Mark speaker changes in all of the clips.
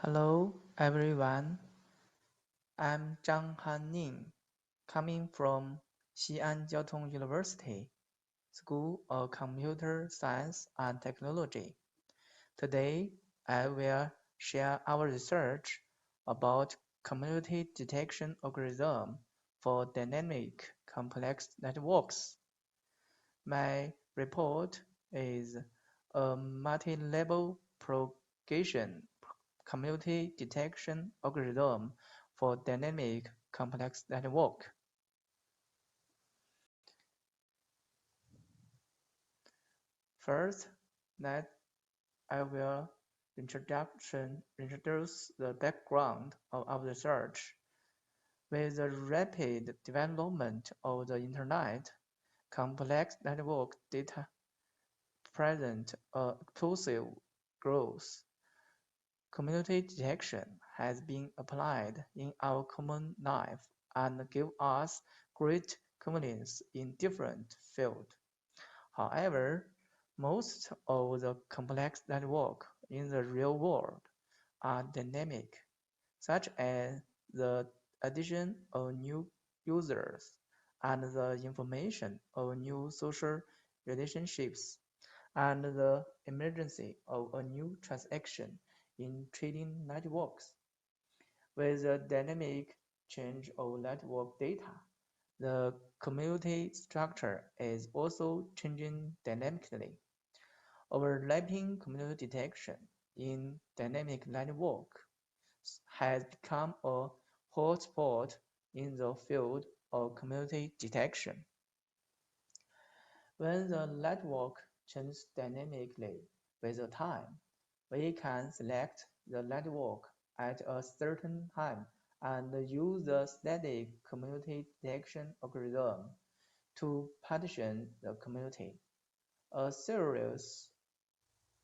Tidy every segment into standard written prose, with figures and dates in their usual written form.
Speaker 1: Hello, everyone. I'm Zhang, coming from CAiS'e'21 University, School of Computer Science and Technology. Today, I will share our research about community detection algorithm for dynamic complex networks. My report is a multi-level propagation community detection algorithm for dynamic complex network. First, I will introduce the background of our research. With the rapid development of the Internet, complex network data present explosive growth. Community detection has been applied in our common life and give us great convenience in different fields. However, most of the complex networks in the real world are dynamic, such as the addition of new users and the information of new social relationships and the emergence of a new transaction in trading networks. With the dynamic change of network data, the community structure is also changing dynamically. Overlapping community detection in dynamic networks has become a hotspot in the field of community detection. When the network changes dynamically with time, we can select the network at a certain time and use the static community detection algorithm to partition the community. A series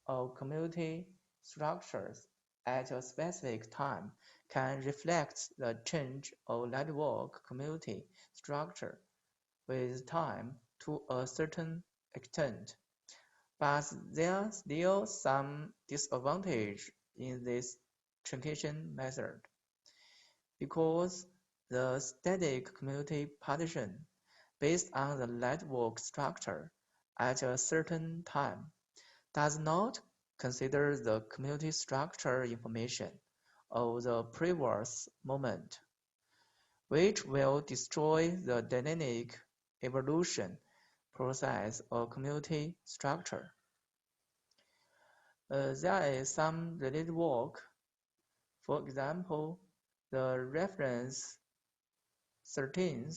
Speaker 1: of community structures at a specific time can reflect the change of network community structure with time to a certain extent, but there are still some disadvantages in this truncation method, because the static community partition based on the network structure at a certain time does not consider the community structure information of the previous moment, which will destroy the dynamic evolution process of community structure. There is some related work. For example, the reference 13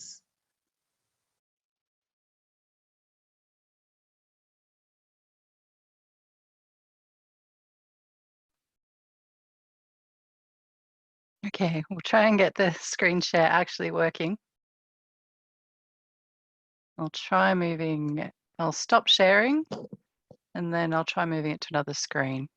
Speaker 2: Okay, we'll try and get the screen share actually working. I'll stop sharing, and then I'll try moving it to another screen.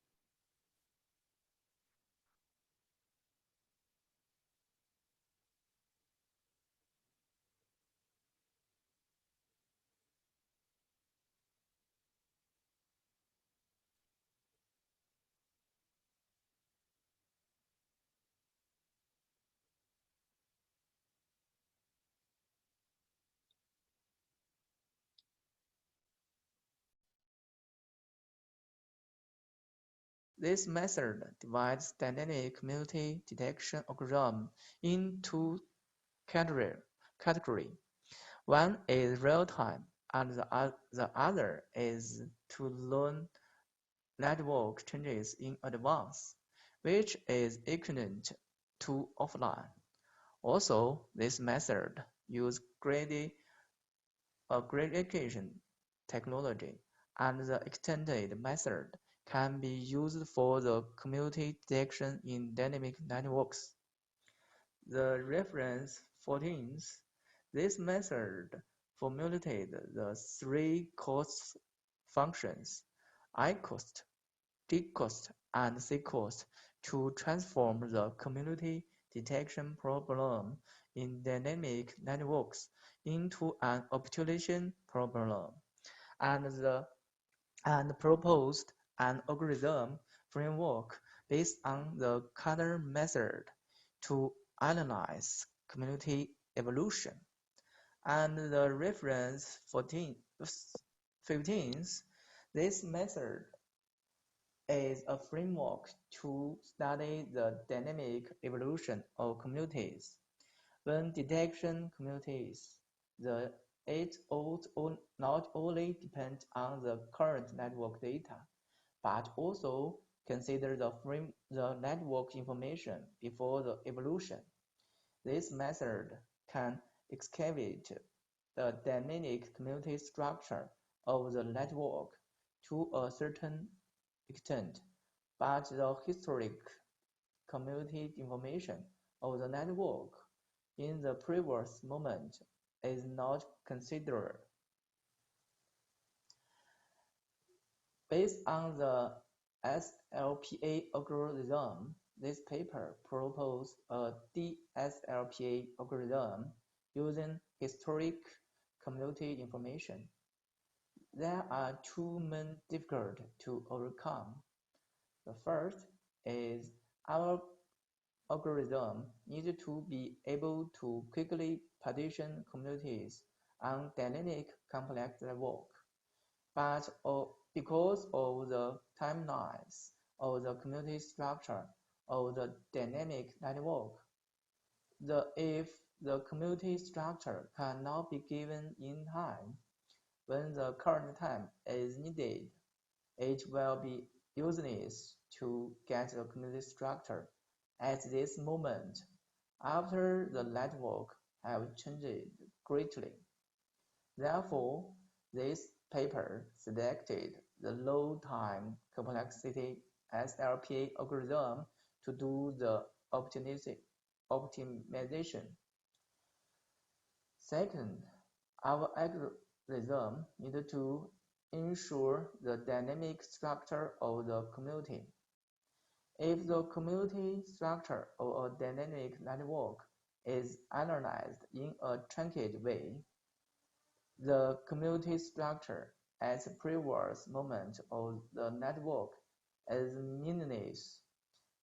Speaker 1: This method divides dynamic community detection algorithm into categories. One is real-time, and the other is to learn network changes in advance, which is equivalent to offline. Also, this method uses aggregation technology, and the extended method can be used for the community detection in dynamic networks. The reference 14. This method formulated the three cost functions, I cost, D cost, and C cost, to transform the community detection problem in dynamic networks into an optimization problem, and proposed an algorithm framework based on the Carter method to analyze community evolution. And the reference 15th, this method is a framework to study the dynamic evolution of communities. When detection communities, it ought not only depend on the current network data, but also consider the network information before the evolution. This method can excavate the dynamic community structure of the network to a certain extent, but the historic community information of the network in the previous moment is not considered. Based on the SLPA algorithm, this paper proposed a DSLPA algorithm using historic community information. There are two main difficulties to overcome. The first is our algorithm needs to be able to quickly partition communities on dynamic complex network. But because of the timelines of the community structure of the dynamic network, if the community structure cannot be given in time, when the current time is needed, it will be useless to get the community structure at this moment after the network have changed greatly. Therefore, this paper selected the low-time complexity SLPA algorithm to do the optimization. Second, our algorithm needed to ensure the dynamic structure of the community. If the community structure of a dynamic network is analyzed in a truncated way, the community structure at the previous moment of the network is meaningless.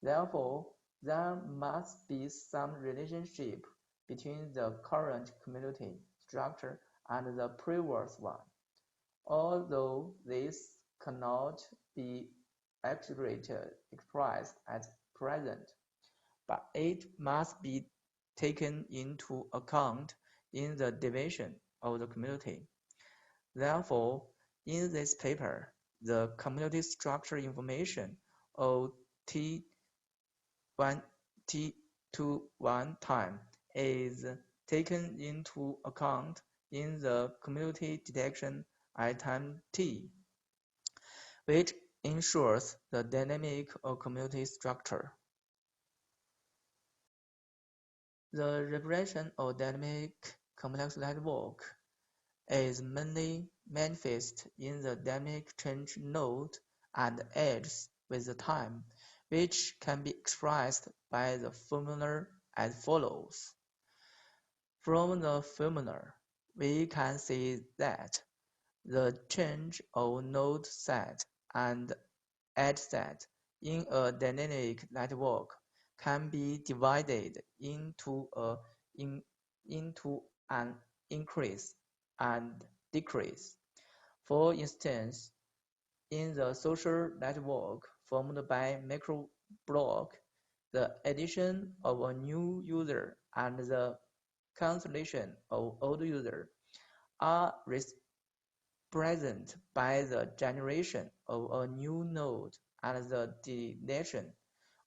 Speaker 1: Therefore, there must be some relationship between the current community structure and the previous one. Although this cannot be accurately expressed at present, but it must be taken into account in the division of the community. Therefore, in this paper, the community structure information of T21 time is taken into account in the community detection at time t, which ensures the dynamic of community structure. The representation of dynamic complex network is mainly manifest in the dynamic change node and edges with the time, which can be expressed by the formula as follows. From the formula, we can see that the change of node set and edge set in a dynamic network can be divided into an increase and decrease. For instance, in the social network formed by microblock, the addition of a new user and the cancellation of old user are represented by the generation of a new node and the deletion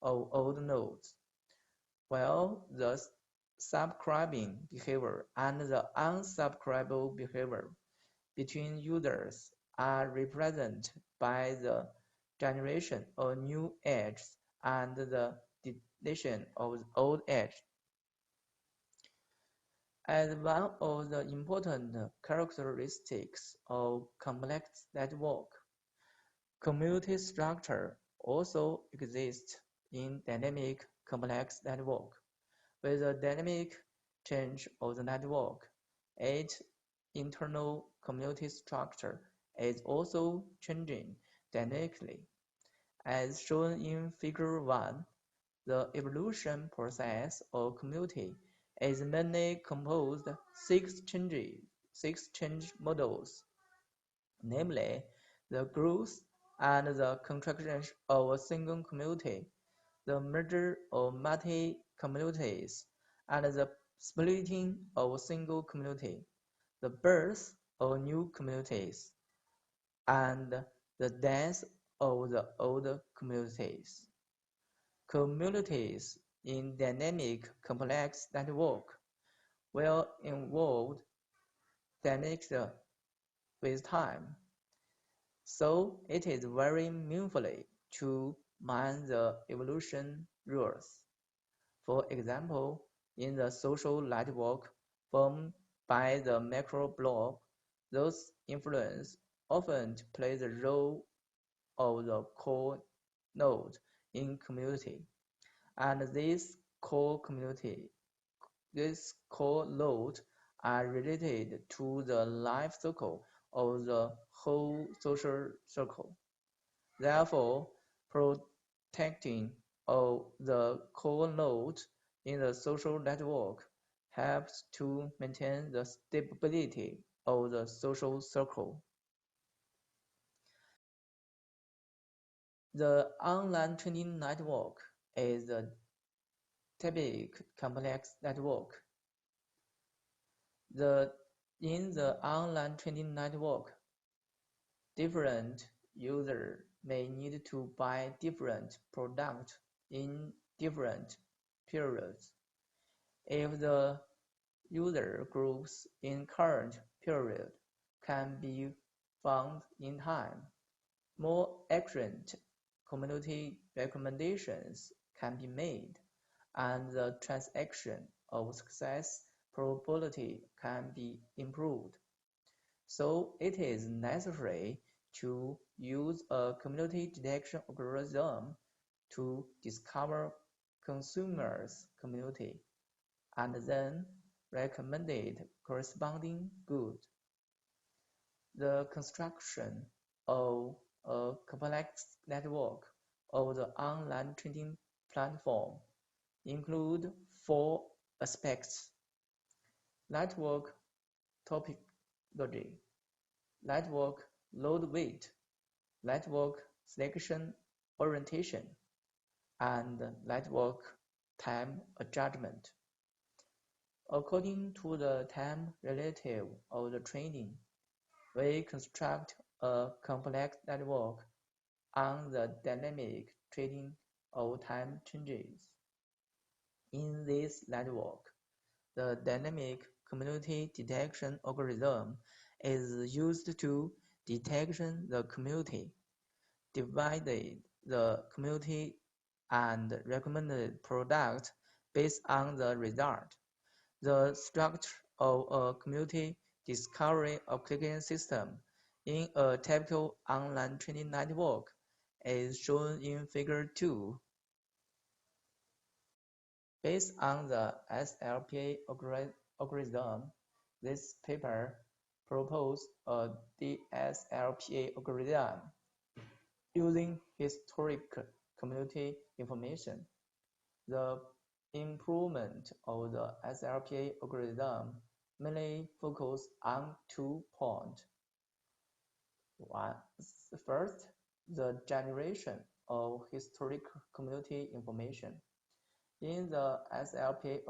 Speaker 1: of old nodes, while the subscribing behavior and the unsubscribable behavior between users are represented by the generation of new edges and the deletion of old edges. As one of the important characteristics of complex network, community structure also exists in dynamic complex network. With the dynamic change of the network, its internal community structure is also changing dynamically. As shown in Figure 1, the evolution process of community is mainly composed six change models, namely the growth and the contraction of a single community, the merger of multi-communities, and the splitting of a single community, the birth of new communities, and the death of the old communities. Communities in dynamic complex network will evolve dynamically with time. So it is very meaningfully to mind the evolution rules. For example, in the social network formed by the macro block, those influence often play the role of the core node in community, and these core nodes are related to the life cycle of the whole social circle. Therefore, protecting of the core nodes in the social network helps to maintain the stability of the social circle. The online training network is a typical complex network. In the online training network, different users may need to buy different products in different periods. If the user groups in current period can be found in time, more accurate community recommendations can be made, and the transaction of success probability can be improved. So it is necessary to use a community detection algorithm to discover consumers' community and then recommended corresponding good. The construction of a complex network of the online trading platform include four aspects: network topology, network load weight, network selection orientation, and network time adjustment. According to the time relative of the training, we construct a complex network on the dynamic trading of time changes. In this network, the dynamic community detection algorithm is used to detect the community, divide the community, and recommended product based on the result. The structure of a community discovery application system in a typical online training network is shown in Figure 2. Based on the SLPA algorithm, this paper proposed a DSLPA algorithm using historic community information. The improvement of the SLPA algorithm mainly focus on 2 points. First, the generation of historic community information. In the SLPA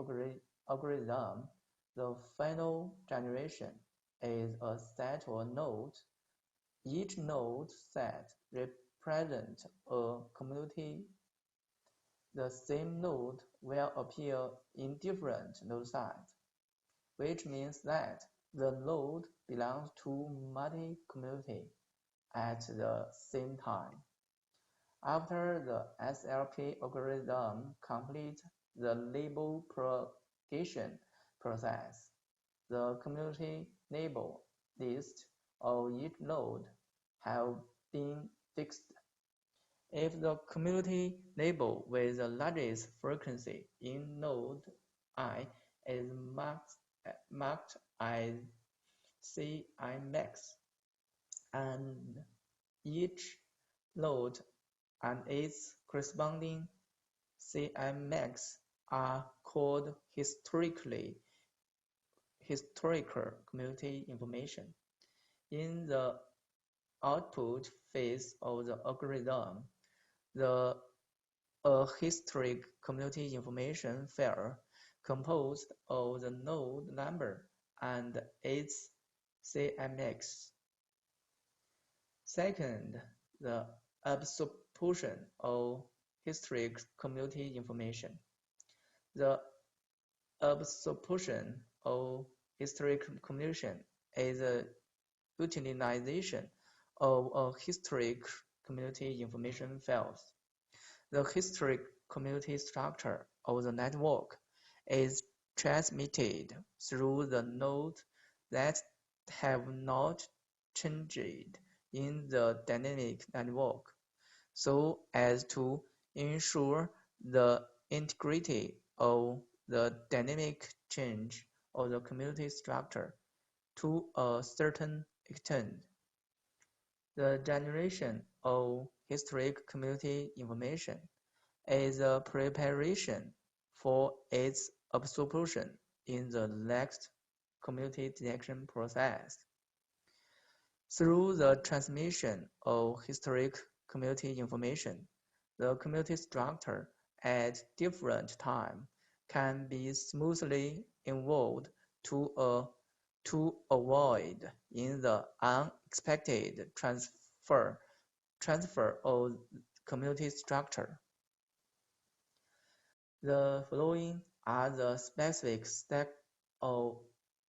Speaker 1: algorithm, the final generation is a set of nodes. Each node set represents a community. The same node will appear in different node sites, which means that the node belongs to multi-community at the same time. After the SLPA algorithm completes the label propagation process, the community label list of each node have been fixed. If the community label with the largest frequency in node I is marked as CI max, and each node and its corresponding CMX are called historical community information. In the output phase of the algorithm, a historic community information file composed of the node number and its CMX. Second, the absorption of historic community information. The absorption of historic communication is a utilization of a historic community information files. The historic community structure of the network is transmitted through the nodes that have not changed in the dynamic network, so as to ensure the integrity of the dynamic change of the community structure to a certain extent. The generation of historic community information is a preparation for its absorption in the next community detection process. Through the transmission of historic community information, the community structure at different times can be smoothly evolved to avoid in the unexpected transfer of community structure. The following are the specific steps of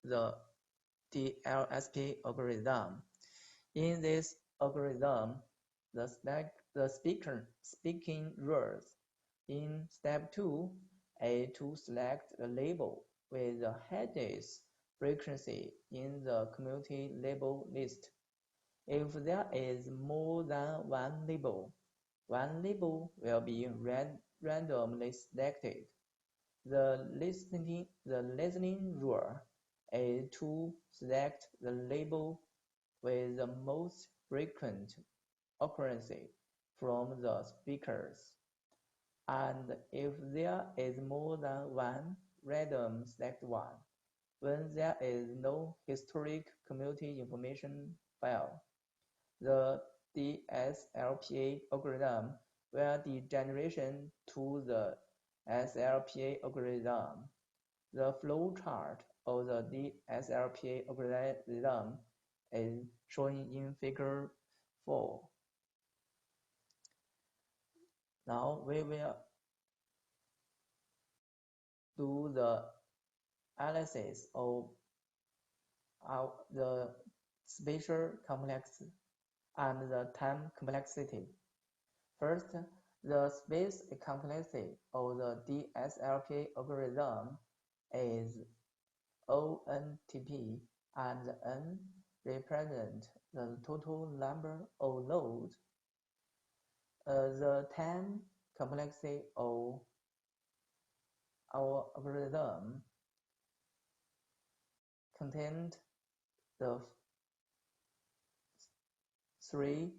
Speaker 1: the DSLPA algorithm. In this algorithm, the speaking rules. In step 2 is to select a label with the highest frequency in the community label list. If there is more than one label will be randomly selected. The listening rule is to select the label with the most frequent occurrence from the speakers. And if there is more than one, random select one. When there is no historic community information file, the DSLPA algorithm will degeneration to the SLPA algorithm. The flowchart of the DSLPA algorithm is shown in figure 4. Now we will do the analysis of the spatial complexity and the time complexity. First, the space complexity of the DSLPA algorithm is ONTP, and N represents the total number of nodes. The time complexity of our algorithm contains the 3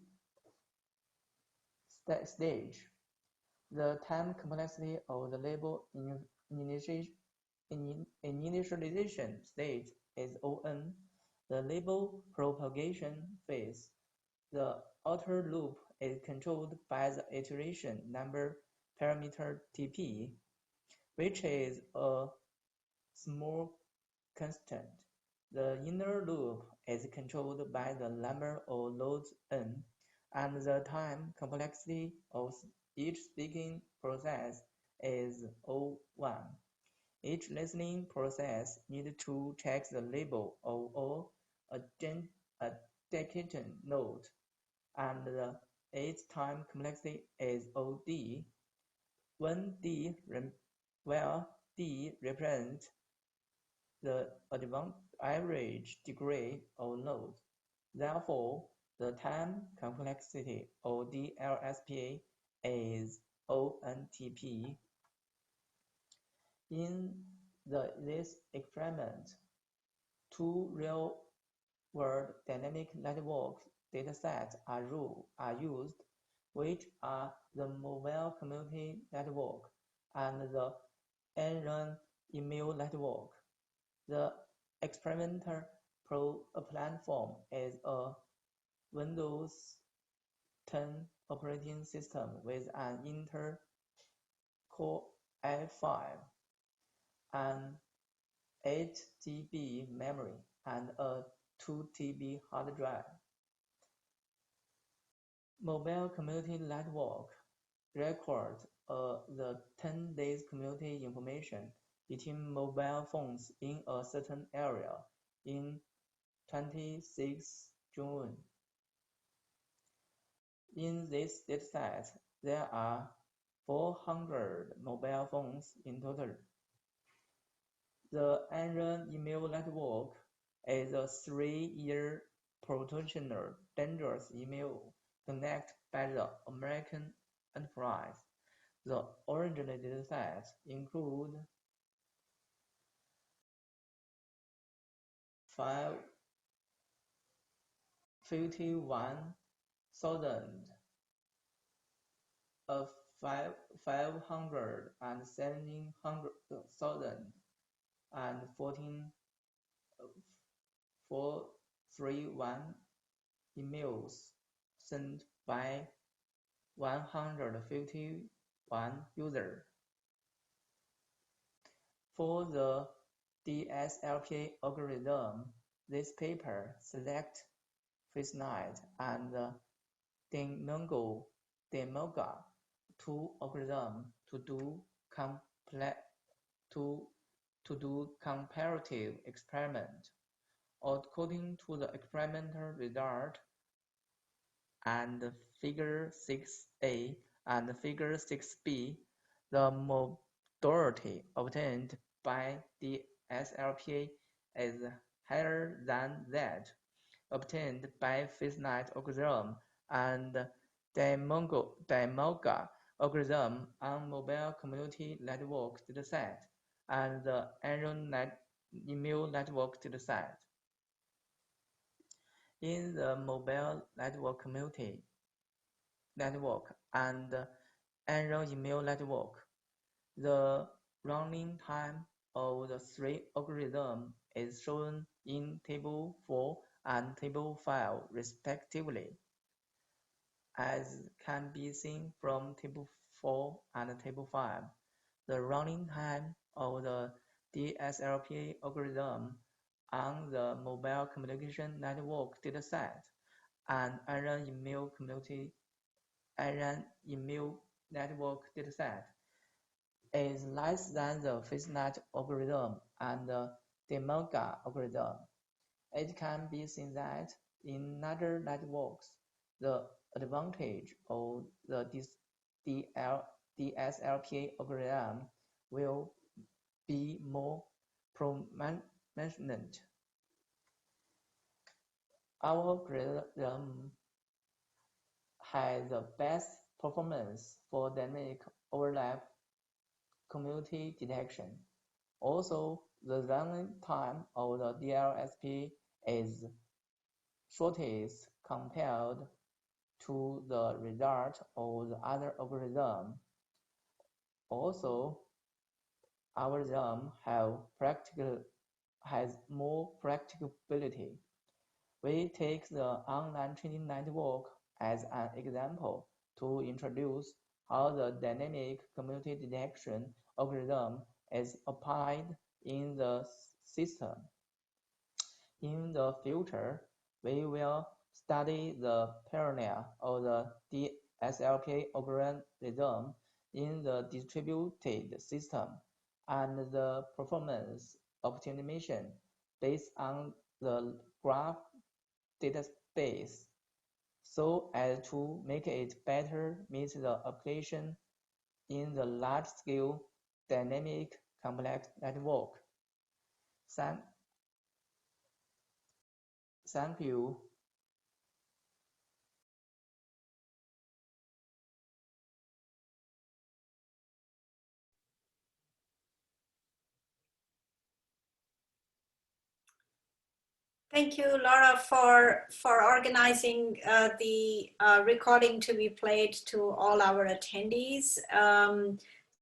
Speaker 1: stages. The time complexity of the label initialization stage is ON. The label propagation phase. The outer loop is controlled by the iteration number parameter TP, which is a small constant. The inner loop is controlled by the number of nodes N, and the time complexity of each speaking process is O1. Each listening process needs to check the label of all adjacent nodes, and its time complexity is OD, when where D represents the average degree of nodes. Therefore, the time complexity of DSLPA is ONTP. In this experiment, 2 real-world dynamic network datasets are used. which are the mobile community network and the Enron email network. The experimental platform is a Windows 10 operating system with an Intel Core i5, an 8 GB memory, and a 2 TB hard drive. Mobile Community Network records the 10 days community information between mobile phones in a certain area in 26 June. In this dataset, there are 400 mobile phones in total. The Enron email network is a 3-year potential dangerous email connected by the American enterprise. The original dataset include 531 emails sent by 151 users. For the DSLPA algorithm, this paper selects FaceNet and Dynamically two algorithms to do comparative experiment. According to the experimental result and Figure 6a and Figure 6b, the modularity obtained by the SLPA is higher than that obtained by FaceNet algorithm and Dynamically algorithm on mobile community network dataset and the Enron email network dataset. In the mobile network community network and Enron email network, the running time of the three algorithms is shown in Table 4 and Table 5 respectively. As can be seen from Table 4 and Table 5, the running time of the DSLPA algorithm on the mobile communication network dataset and Enron email network dataset is less than the FaceNet algorithm and the Dynamically algorithm. It can be seen that in other networks, the advantage of the DSLPA algorithm will be more prominent. Our algorithm has the best performance for dynamic overlap community detection. Also, the running time of the DLSP is shortest compared to the result of the other algorithm. Also, our algorithm has more practicability. We take the online training network as an example to introduce how the dynamic community detection algorithm is applied in the system. In the future, we will study the parallel of the DSLPA algorithm in the distributed system and the performance optimization based on the graph database so as to make it better meet the application in the large-scale dynamic complex network. Thank you.
Speaker 3: Thank you, Laura, for organizing the recording to be played to all our attendees.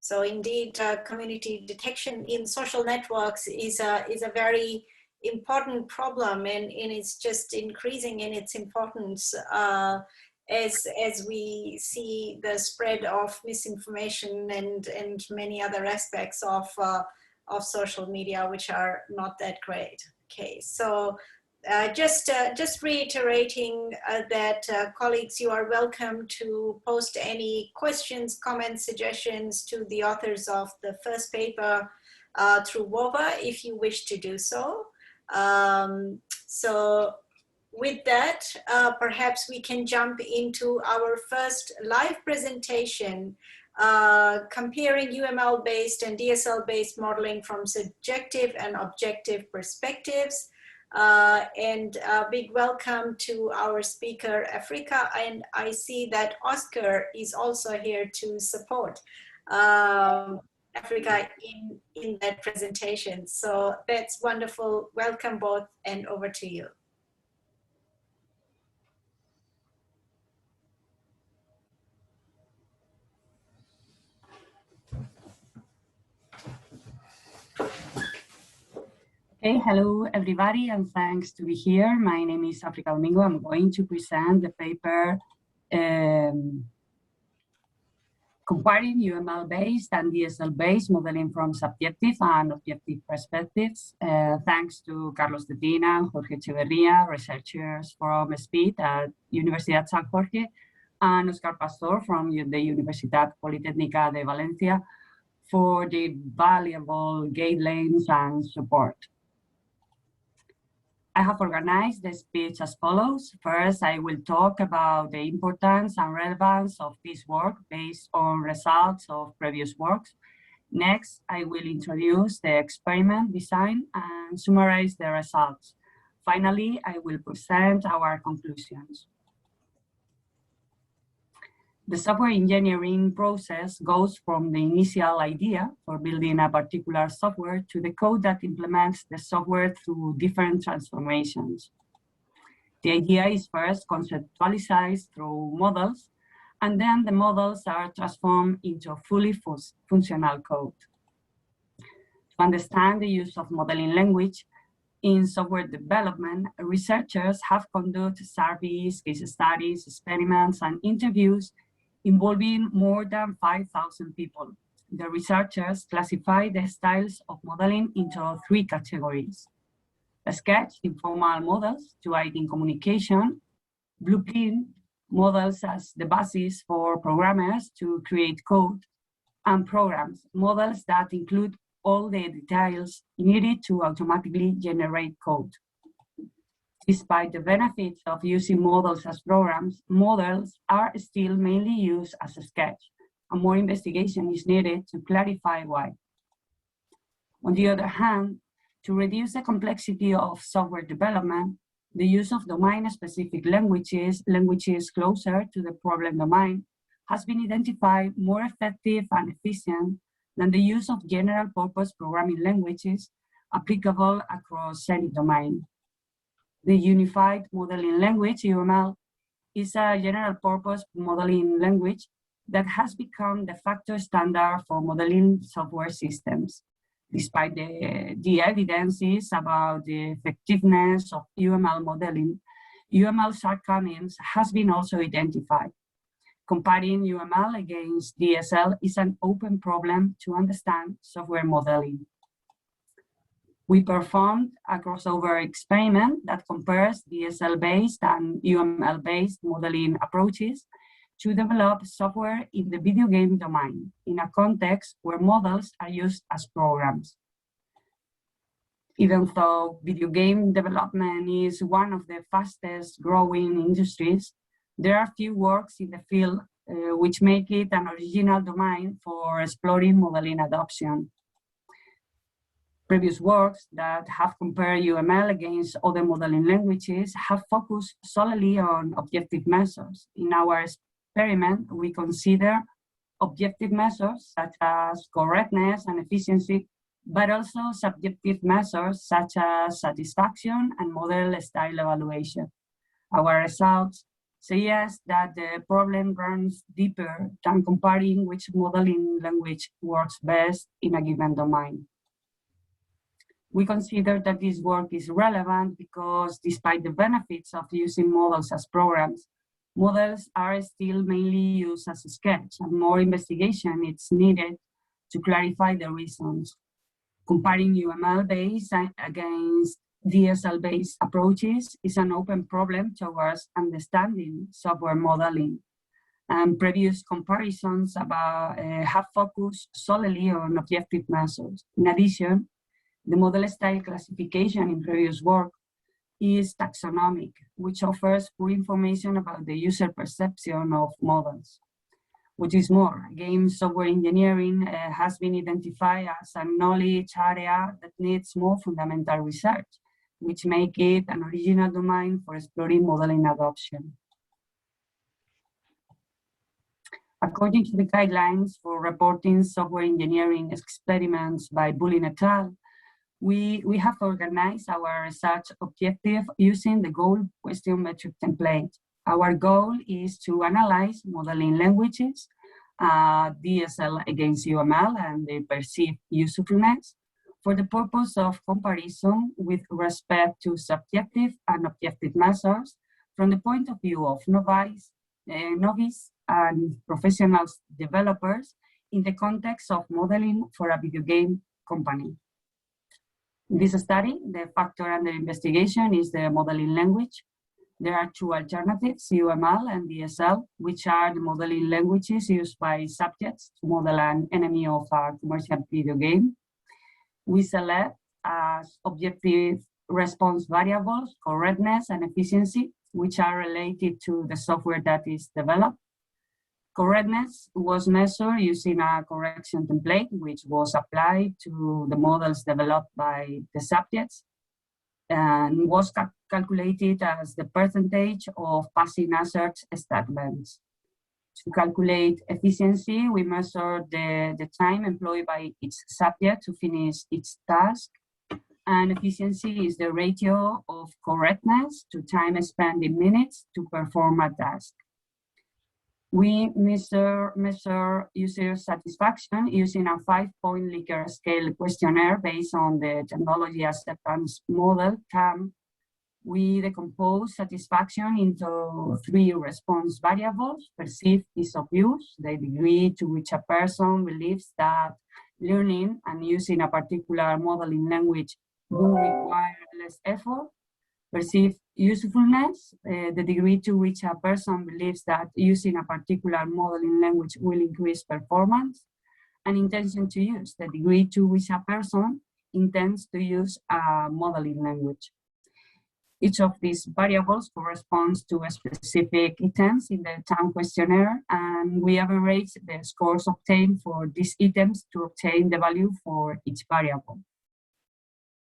Speaker 3: So indeed, community detection in social networks is a very important problem, and it's just increasing in its importance as we see the spread of misinformation and many other aspects of social media, which are not that great. Okay, so just reiterating that colleagues, you are welcome to post any questions, comments, suggestions to the authors of the first paper through WOVA if you wish to do so. So with that, perhaps we can jump into our first live presentation comparing UML-based and DSL-based modeling from subjective and objective perspectives. And a big welcome to our speaker, Africa. And I see that Oscar is also here to support Africa in that presentation. So that's wonderful. Welcome both, and over to you.
Speaker 4: Okay, hello everybody, and thanks to be here. My name is Africa Domingo. I'm going to present the paper comparing UML-based and DSL-based modeling from subjective and objective perspectives. Thanks to Carlos de Pina and Jorge Echeverria, researchers from SPID at Universidad San Jorge, and Oscar Pastor from the Universidad Politécnica de Valencia for the valuable guidelines and support. I have organized the speech as follows. First, I will talk about the importance and relevance of this work based on results of previous works. Next, I will introduce the experiment design and summarize the results. Finally, I will present our conclusions. The software engineering process goes from the initial idea for building a particular software to the code that implements the software through different transformations. The idea is first conceptualized through models, and then the models are transformed into fully functional code. To understand the use of modeling language in software development, researchers have conducted surveys, case studies, experiments, and interviews involving more than 5,000 people. The researchers classify the styles of modeling into 3 categories: a sketch, informal models to aid in communication, blueprint models as the basis for programmers to create code, and programs, models that include all the details needed to automatically generate code. Despite the benefits of using models as programs, models are still mainly used as a sketch, and more investigation is needed to clarify why. On the other hand, to reduce the complexity of software development, the use of domain-specific languages closer to the problem domain, has been identified more effective and efficient than the use of general-purpose programming languages applicable across any domain. The Unified Modeling Language, UML, is a general-purpose modeling language that has become the de facto standard for modeling software systems. Despite the evidences about the effectiveness of UML modeling, UML shortcomings has been also identified. Comparing UML against DSL is an open problem to understand software modeling. We performed a crossover experiment that compares DSL-based and UML-based modeling approaches to develop software in the video game domain in a context where models are used as programs. Even though video game development is one of the fastest growing industries, there are few works in the field which make it an original domain for exploring modeling adoption. Previous works that have compared UML against other modeling languages have focused solely on objective measures. In our experiment, we consider objective measures such as correctness and efficiency but also subjective measures such as satisfaction and model style evaluation. Our results suggest that the problem runs deeper than comparing which modeling language works best in a given domain. We consider that this work is relevant because despite the benefits of using models as programs, models are still mainly used as a sketch, and more investigation is needed to clarify the reasons. Comparing UML-based against DSL-based approaches is an open problem towards understanding software modeling. And previous comparisons have focused solely on objective measures. In addition, the model style classification in previous work is taxonomic, which offers poor information about the user perception of models. Which is more, game software engineering has been identified as a knowledge area that needs more fundamental research, which make it an original domain for exploring modeling adoption. According to the guidelines for reporting software engineering experiments by Boqin et al., we have organized our research objective using the goal question metric template. Our goal is to analyze modeling languages, DSL against UML and the perceived usefulness for the purpose of comparison with respect to subjective and objective measures from the point of view of novice and professional developers in the context of modeling for a video game company. In this study, the factor under investigation is the modeling language. There are two alternatives, UML and DSL, which are the modeling languages used by subjects to model an enemy of a commercial video game. We select as objective response variables, correctness and efficiency, which are related to the software that is developed. Correctness was measured using a correction template, which was applied to the models developed by the subjects and was calculated as the percentage of passing assert statements. To calculate efficiency, we measured the time employed by each subject to finish each task. And efficiency is the ratio of correctness to time spent in minutes to perform a task. We measure user satisfaction using a 5-point Likert scale questionnaire based on the technology acceptance model, TAM. We decompose satisfaction into 3 response variables: perceived ease of use, the degree to which a person believes that learning and using a particular modeling language will require less effort; perceived usefulness, the degree to which a person believes that using a particular modeling language will increase performance; and intention to use, the degree to which a person intends to use a modeling language. Each of these variables corresponds to a specific items in the TAM questionnaire, and we average the scores obtained for these items to obtain the value for each variable.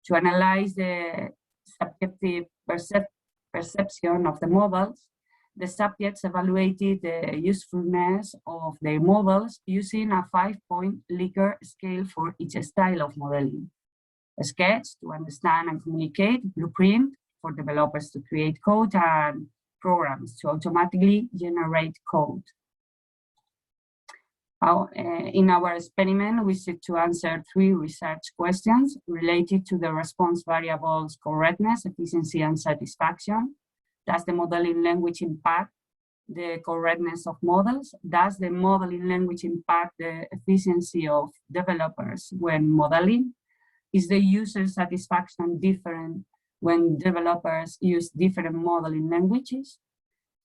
Speaker 4: To analyze the subjective perception of the models, the subjects evaluated the usefulness of their models using a 5-point Likert scale for each style of modeling: a sketch to understand and communicate, blueprint for developers to create code, and programs to automatically generate code. In our experiment, we seek to answer 3 research questions related to the response variables correctness, efficiency, and satisfaction. Does the modeling language impact the correctness of models? Does the modeling language impact the efficiency of developers when modeling? Is the user satisfaction different when developers use different modeling languages?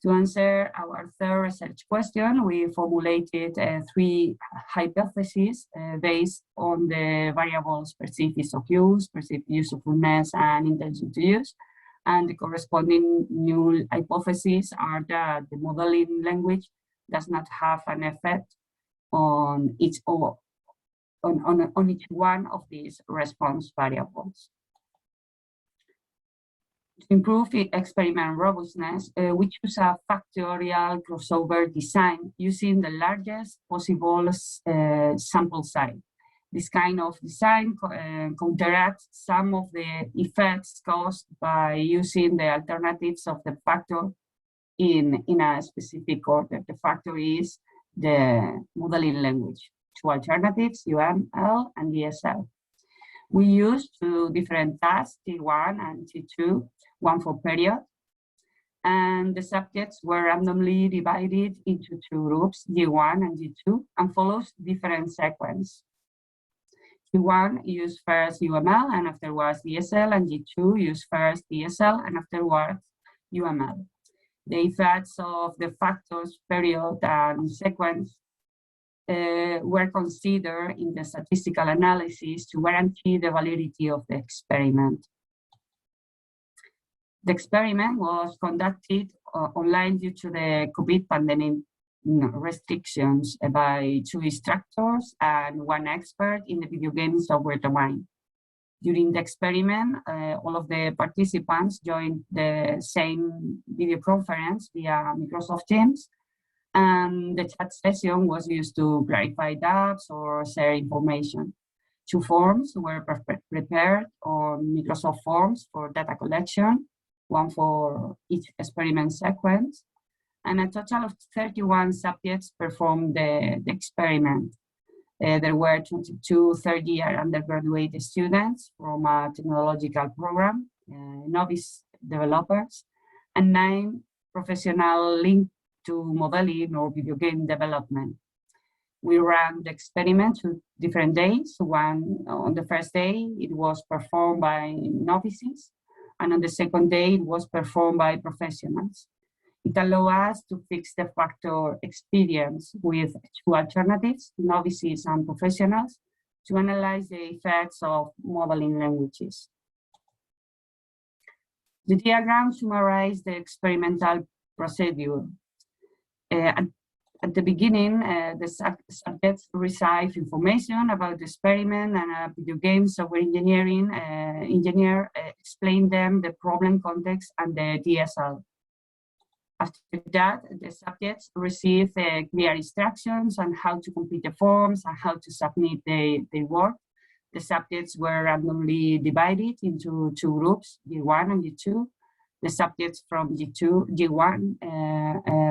Speaker 4: To answer our 3rd research question, we formulated 3 hypotheses based on the variables perceived ease of use, perceived usefulness, and intention to use. And the corresponding null hypotheses are that the modeling language does not have an effect on each one of these response variables. To improve experiment robustness, we choose a factorial crossover design using the largest possible sample size. This kind of design counteracts some of the effects caused by using the alternatives of the factor in a specific order. The factor is the modeling language. Two alternatives, UML and DSL. We used two different tasks, T1 and T2, one for period, and the subjects were randomly divided into two groups, G1 and G2, and follows different sequence. G1 used first UML and afterwards DSL, and G2 used first DSL and afterwards UML. The effects of the factors, period, and sequence were considered in the statistical analysis to guarantee the validity of the experiment. The experiment was conducted online due to the COVID pandemic restrictions by two instructors and one expert in the video game software domain. During the experiment, all of the participants joined the same video conference via Microsoft Teams, and the chat session was used to clarify doubts or share information. Two forms were prepared on Microsoft Forms for data collection, one for each experiment sequence, and a total of 31 subjects performed the experiment. There were 22 third-year undergraduate students from a technological program, novice developers, and 9 professionals linked to modeling or video game development. We ran the experiment 2 different days. One, on the first day, it was performed by novices, and on the second day, it was performed by professionals. It allows us to fix the factor experience with 2 alternatives, novices and professionals, to analyze the effects of modeling languages. The diagram summarizes the experimental procedure. At the beginning, the subjects receive information about the experiment, and a video game software engineer explains them the problem context and the DSL. After that, the subjects receive clear instructions on how to complete the forms and how to submit their work. The subjects were randomly divided into 2 groups, G1 and G2. The subjects from G1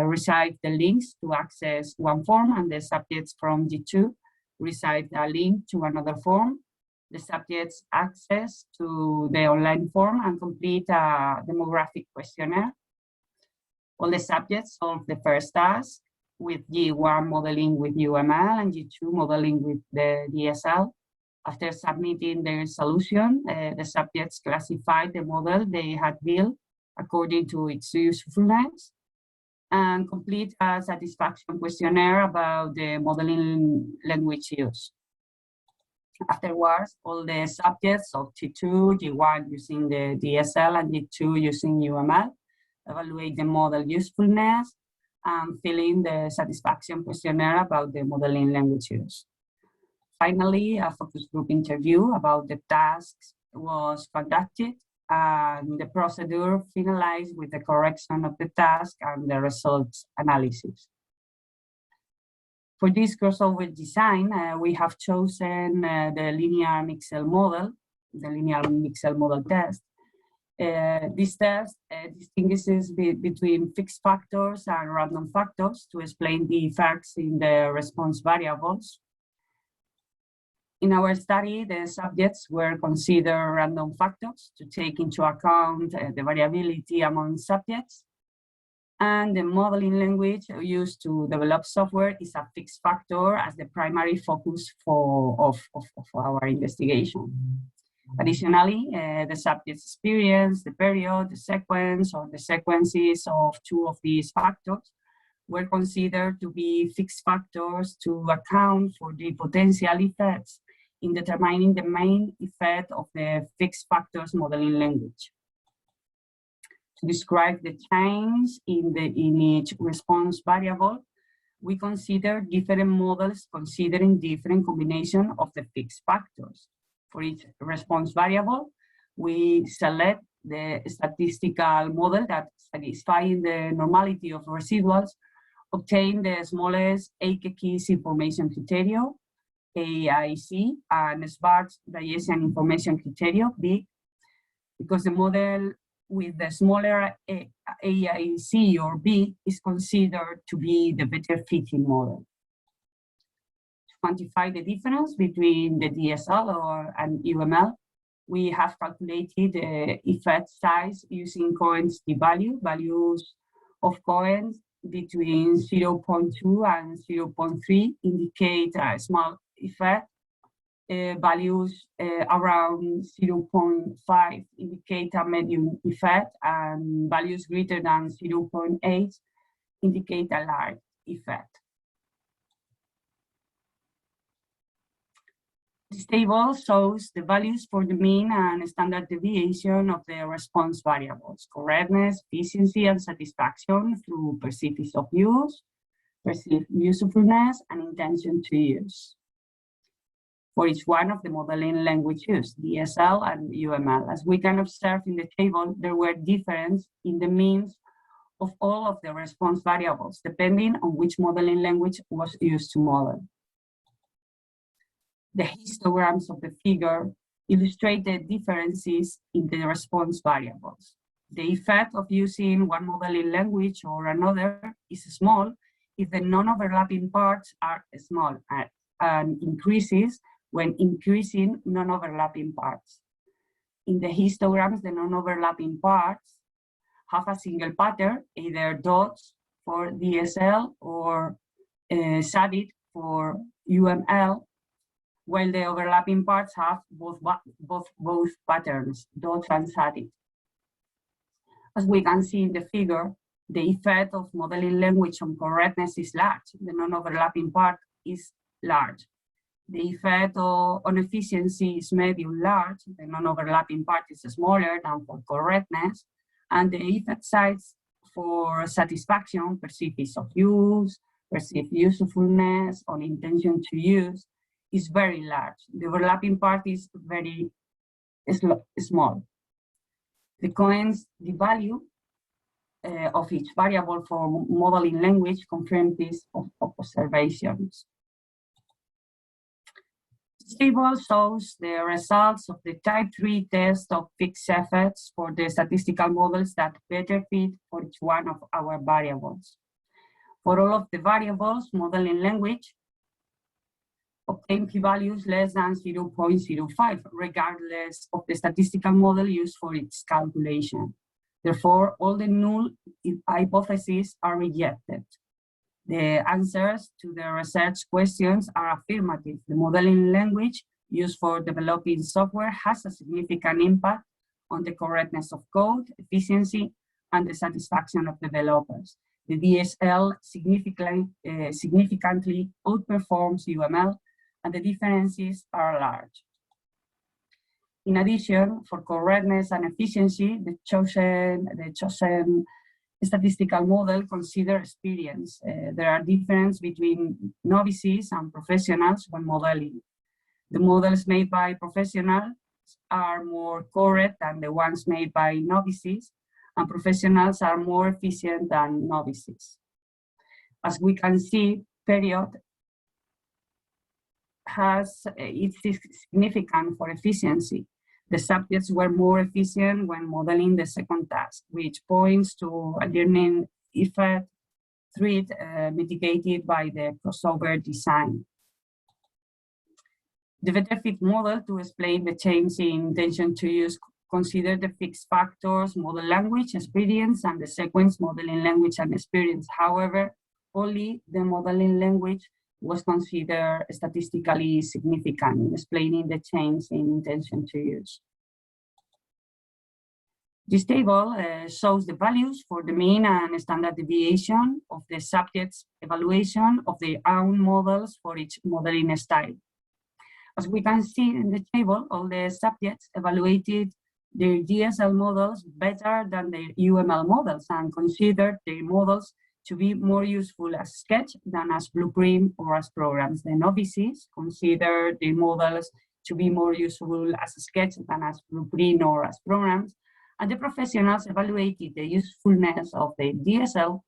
Speaker 4: receive the links to access one form, and the subjects from G2 receive a link to another form. The subjects access to the online form and complete a demographic questionnaire. All the subjects solve the first task, with G1 modeling with UML and G2 modeling with the DSL. After submitting their solution, the subjects classified the model they had built according to its usefulness and complete a satisfaction questionnaire about the modeling language use. Afterwards, all the subjects of T2, G1 using the DSL and G2 using UML evaluate the model usefulness and fill in the satisfaction questionnaire about the modeling language use. Finally, a focus group interview about the tasks was conducted, and the procedure finalized with the correction of the task and the results analysis. For this crossover design, we have chosen the linear mixed model, the linear mixed model test. This test distinguishes between fixed factors and random factors to explain the effects in the response variables. In our study, the subjects were considered random factors to take into account the variability among subjects. And the modeling language used to develop software is a fixed factor as the primary focus of our investigation. Additionally, the subject's experience, the period, the sequence, or the sequences of 2 of these factors were considered to be fixed factors to account for the potential effects in determining the main effect of the fixed factors modeling language. To describe the change in each response variable, we consider different models considering different combination of the fixed factors. For each response variable, we select the statistical model that satisfies the normality of residuals, obtain the smallest 8 keys information criteria, AIC and Sparse Bayesian Information Criteria, big, because the model with the smaller AIC or B is considered to be the better fitting model. To quantify the difference between the DSL and UML, we have calculated the effect size using Cohen's p-value, values of Cohen between 0.2 and 0.3 indicate a small effect. Values around 0.5 indicate a medium effect, and values greater than 0.8 indicate a large effect. This table shows the values for the mean and standard deviation of the response variables: correctness, efficiency, and satisfaction through perceived ease of use, perceived usefulness, and intention to use, for each one of the modeling language used, DSL and UML. As we can observe in the table, there were differences in the means of all of the response variables, depending on which modeling language was used to model. The histograms of the figure illustrate the differences in the response variables. The effect of using one modeling language or another is small if the non-overlapping parts are small, and increases when increasing non-overlapping parts. In the histograms, the non-overlapping parts have a single pattern, either dots for DSL or shaded for UML, while the overlapping parts have both patterns, dots and shaded. As we can see in the figure, the effect of modeling language on correctness is large. The non-overlapping part is large. The effect on efficiency is medium large. The non-overlapping part is smaller than for correctness. And the effect size for satisfaction, perceived ease of use, perceived usefulness, or intention to use, is very large. The overlapping part is very small. The Cohen's p-value of each variable for modeling language confirms these observations. This table shows the results of the type 3 test of fixed effects for the statistical models that better fit for each one of our variables. For all of the variables, modeling language obtain p-values less than 0.05, regardless of the statistical model used for its calculation. Therefore, all the null hypotheses are rejected. The answers to the research questions are affirmative. The modeling language used for developing software has a significant impact on the correctness of code, efficiency, and the satisfaction of developers. The DSL significantly outperforms UML, and the differences are large. In addition, for correctness and efficiency, the chosen statistical model considers experience. There are differences between novices and professionals when modeling. The models made by professionals are more correct than the ones made by novices, and professionals are more efficient than novices. As we can see, period it's significant for efficiency. The subjects were more efficient when modeling the second task, which points to a learning effect threat mitigated by the crossover design. The better fit model, to explain the change in intention to use, consider the fixed factors, model language, experience, and the sequence modeling language and experience. However, only the modeling language was considered statistically significant in explaining the change in intention to use. This table shows the values for the mean and standard deviation of the subjects' evaluation of their own models for each modeling style. As we can see in the table, all the subjects evaluated their DSL models better than their UML models and considered their models to be more useful as sketch than as blueprint or as programs. The novices consider the models to be more useful as a sketch than as blueprint or as programs, and the professionals evaluated the usefulness of the DSL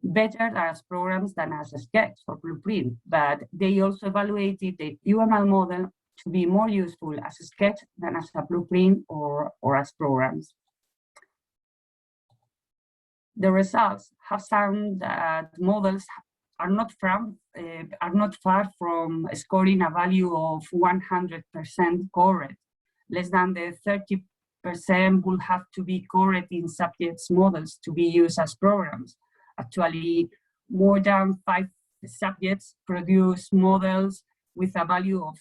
Speaker 4: better as programs than as a sketch or blueprint, but they also evaluated the UML model to be more useful as a sketch than as a blueprint or as programs. The results have found that models are not far from scoring a value of 100% correct. Less than the 30% will have to be correct in subjects models to be used as programs. Actually, more than 5 subjects produce models with a value of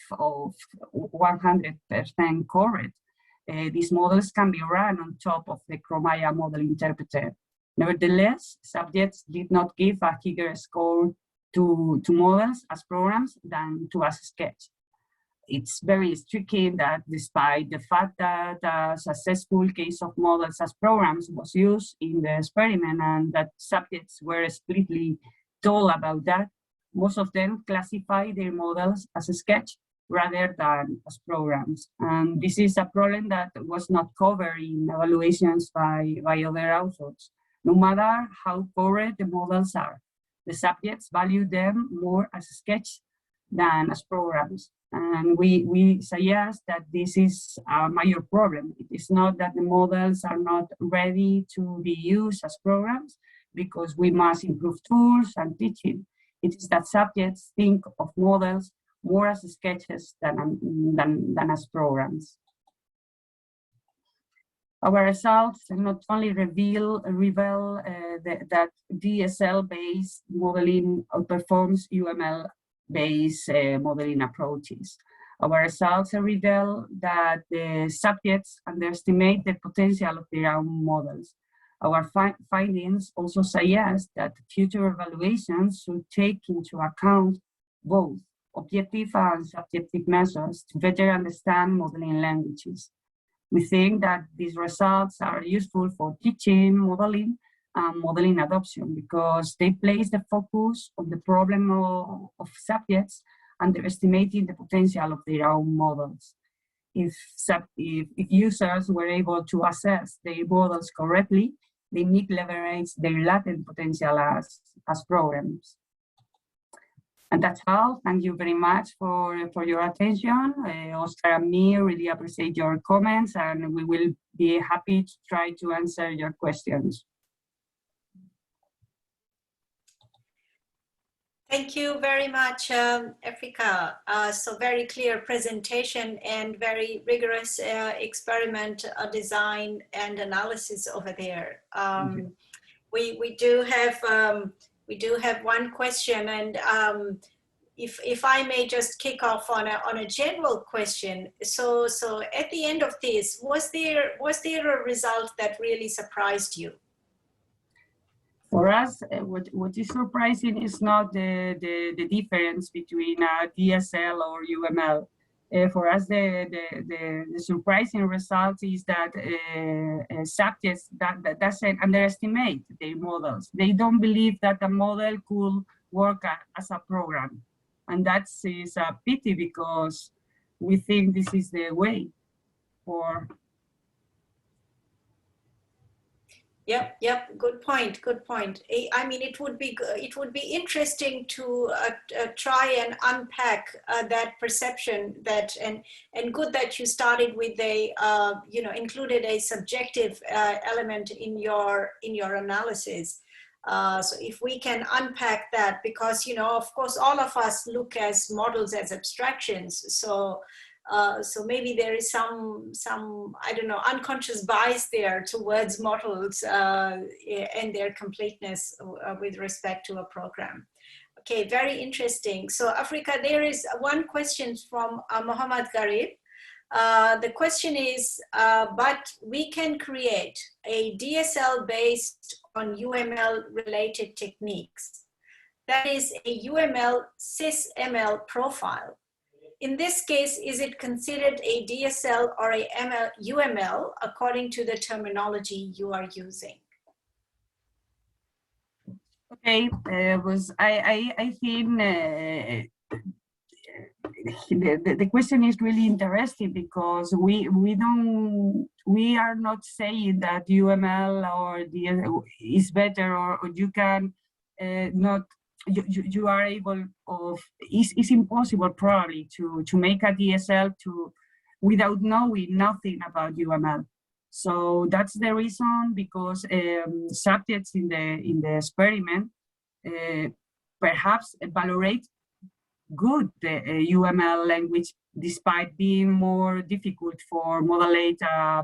Speaker 4: 100% correct. These models can be run on top of the Chromaya model interpreter. Nevertheless, subjects did not give a higher score to models as programs than to as a sketch. It's very striking that despite the fact that a successful case of models as programs was used in the experiment and that subjects were explicitly told about that, most of them classify their models as a sketch rather than as programs. And this is a problem that was not covered in evaluations by other authors. No matter how correct the models are, the subjects value them more as a sketch than as programs. And we suggest that this is a major problem. It is not that the models are not ready to be used as programs because we must improve tools and teaching. It is that subjects think of models more as sketches than as programs. Our results not only reveal that DSL-based modeling outperforms UML-based modeling approaches. Our results reveal that the subjects underestimate the potential of their own models. Our findings also suggest that future evaluations should take into account both objective and subjective measures to better understand modeling languages. We think that these results are useful for teaching, modeling, and modeling adoption because they place the focus on the problem of subjects underestimating the potential of their own models. If users were able to assess their models correctly, they may leverage their latent potential as programs. And that's all. Thank you very much for your attention. Oscar and me really appreciate your comments, and we will be happy to try to answer your questions.
Speaker 3: Thank you very much, Africa. So very clear presentation and very rigorous experiment design and analysis over there. We do have one question, and if I may just kick off on a general question. So at the end of this, was there a result that really surprised you?
Speaker 4: For us, what is surprising is not the difference between DSL or UML. For us, the surprising result is that subjects that doesn't underestimate their models. They don't believe that a model could work as a program. And that is a pity because we think this is the way for.
Speaker 3: Yep. Good point. I mean, it would be interesting to try and unpack that perception and good that you started with a included a subjective element in your analysis. So if we can unpack that, because of course all of us look as models as abstractions. So maybe there is some I don't know, unconscious bias there towards models and their completeness with respect to a program. Okay, very interesting. So Africa, there is one question from Mohammad Garib. The question is, but we can create a DSL based on UML related techniques. That is a UML sysML profile. In this case, is it considered a DSL or a UML according to the terminology you are using?
Speaker 4: Okay, I think the question is really interesting because we are not saying that UML or DSL is better or you can not you are able of it's impossible probably to make a DSL without knowing nothing about UML. So that's the reason, because subjects in the experiment perhaps evaluate good the UML language, despite being more difficult for modulate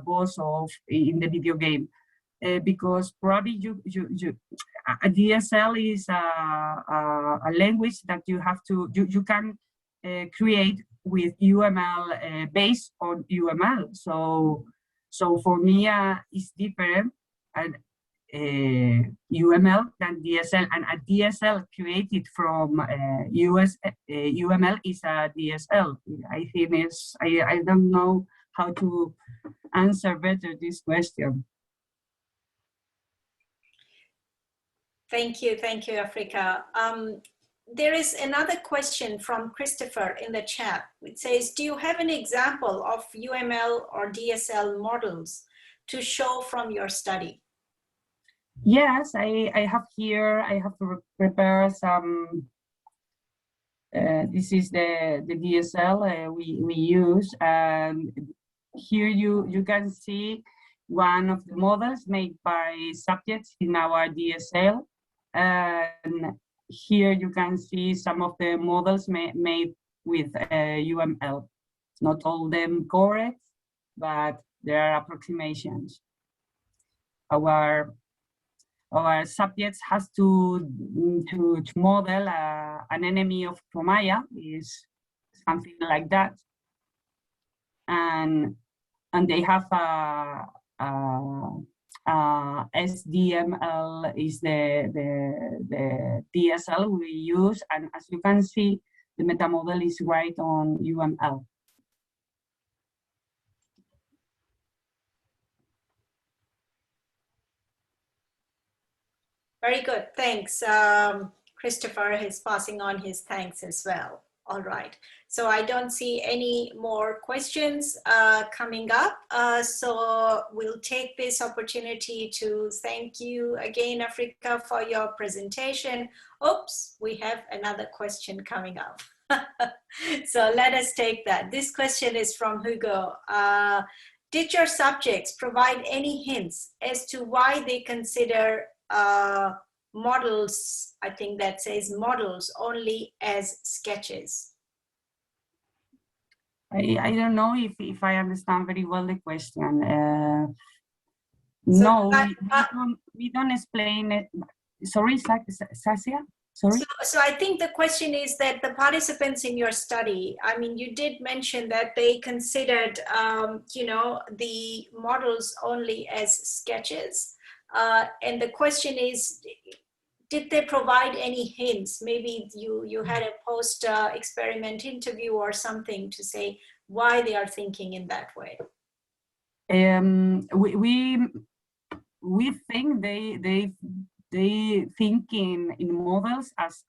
Speaker 4: boss of in the video game, because probably a DSL is a language that you have to you can create with UML based on UML. So for me, it's different and UML than DSL, and a DSL created from UML is a DSL. I think I don't know how to answer better this question.
Speaker 3: Thank you, Africa. There is another question from Christopher in the chat. It says, do you have an example of UML or DSL models to show from your study?
Speaker 4: Yes, I have here, I have to prepare some, this is the DSL we use, and here you can see one of the models made by subjects in our DSL, and here you can see some of the models made with UML. It's not all them correct, but there are approximations. Our subjects has to model an enemy of Promaya, is something like that, and they have a SDML is the DSL we use, and as you can see, the meta model is right on UML.
Speaker 3: Very good, thanks. Christopher is passing on his thanks as well. All right, so I don't see any more questions coming up. So we'll take this opportunity to thank you again, Africa, for your presentation. Oops, we have another question coming up. So let us take that. This question is from Hugo. Did your subjects provide any hints as to why they consider models, I think that says models, only as sketches?
Speaker 4: I don't know if I understand very well the question. No, we don't explain it. Sorry, Sasia? Sorry?
Speaker 3: So I think the question is that the participants in your study, I mean, you did mention that they considered, you know, the models only as sketches. And the question is, did they provide any hints? Maybe you had a post-experiment interview or something to say why they are thinking in that way.
Speaker 4: We think they think in models as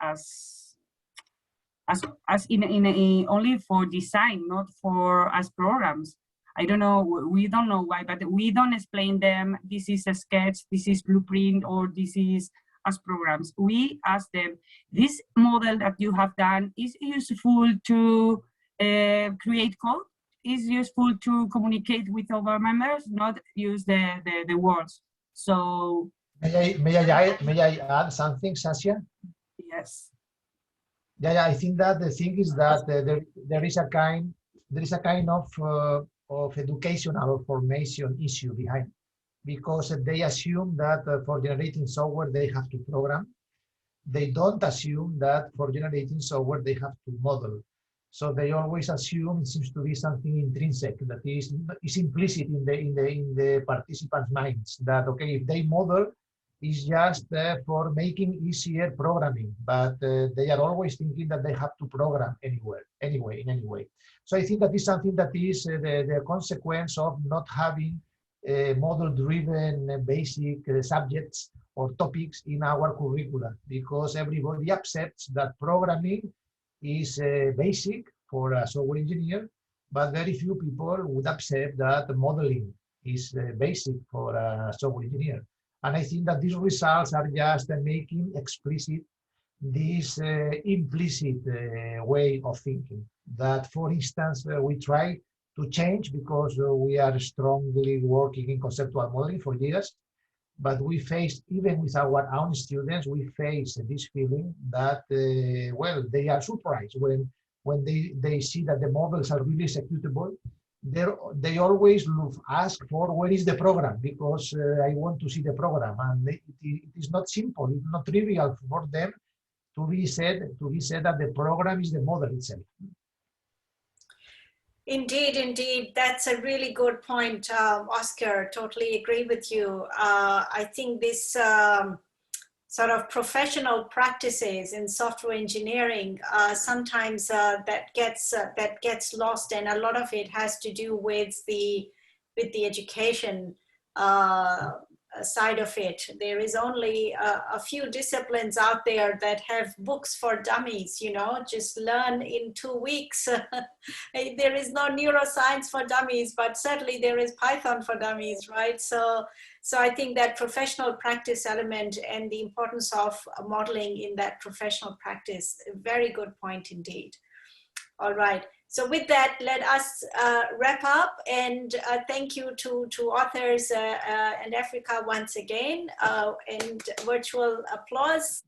Speaker 4: in only for design, not for as programs. I don't know, we don't know why, but we don't explain them, this is a sketch, this is blueprint, or this is as programs. We ask them, this model that you have done is useful to create code, is useful to communicate with our members, not use the words. So
Speaker 5: may I add something, Sasia?
Speaker 4: Yes.
Speaker 5: Yeah, I think that the thing is that there is a kind of educational or formation issue behind, because they assume that for generating software they have to program. They don't assume that for generating software they have to model. So they always assume it seems to be something intrinsic that is implicit in the participants' minds, that okay, if they model, it's just for making easier programming, but they are always thinking that they have to program in any way. So I think that is something that is the consequence of not having model-driven basic subjects or topics in our curricula, because everybody accepts that programming is basic for a software engineer, but very few people would accept that modeling is basic for a software engineer. And I think that these results are just making explicit this implicit way of thinking. That, for instance, we try to change because we are strongly working in conceptual modeling for years. But we face, even with our own students, we face this feeling that, well, they are surprised when they see that the models are really executable. They always ask for where is the program, because I want to see the program. And it is not simple, it's not trivial for them to be said that the program is the model itself.
Speaker 3: Indeed, indeed. That's a really good point, Oscar. Totally agree with you. I think this sort of professional practices in software engineering, sometimes that gets lost, and a lot of it has to do with the education side of it. There is only a few disciplines out there that have books for dummies, you know, just learn in 2 weeks. There is no neuroscience for dummies, but certainly there is Python for dummies, right? So I think that professional practice element and the importance of modeling in that professional practice, a very good point indeed. All right. So with that, let us wrap up, and thank you to authors and Africa once again, and virtual applause.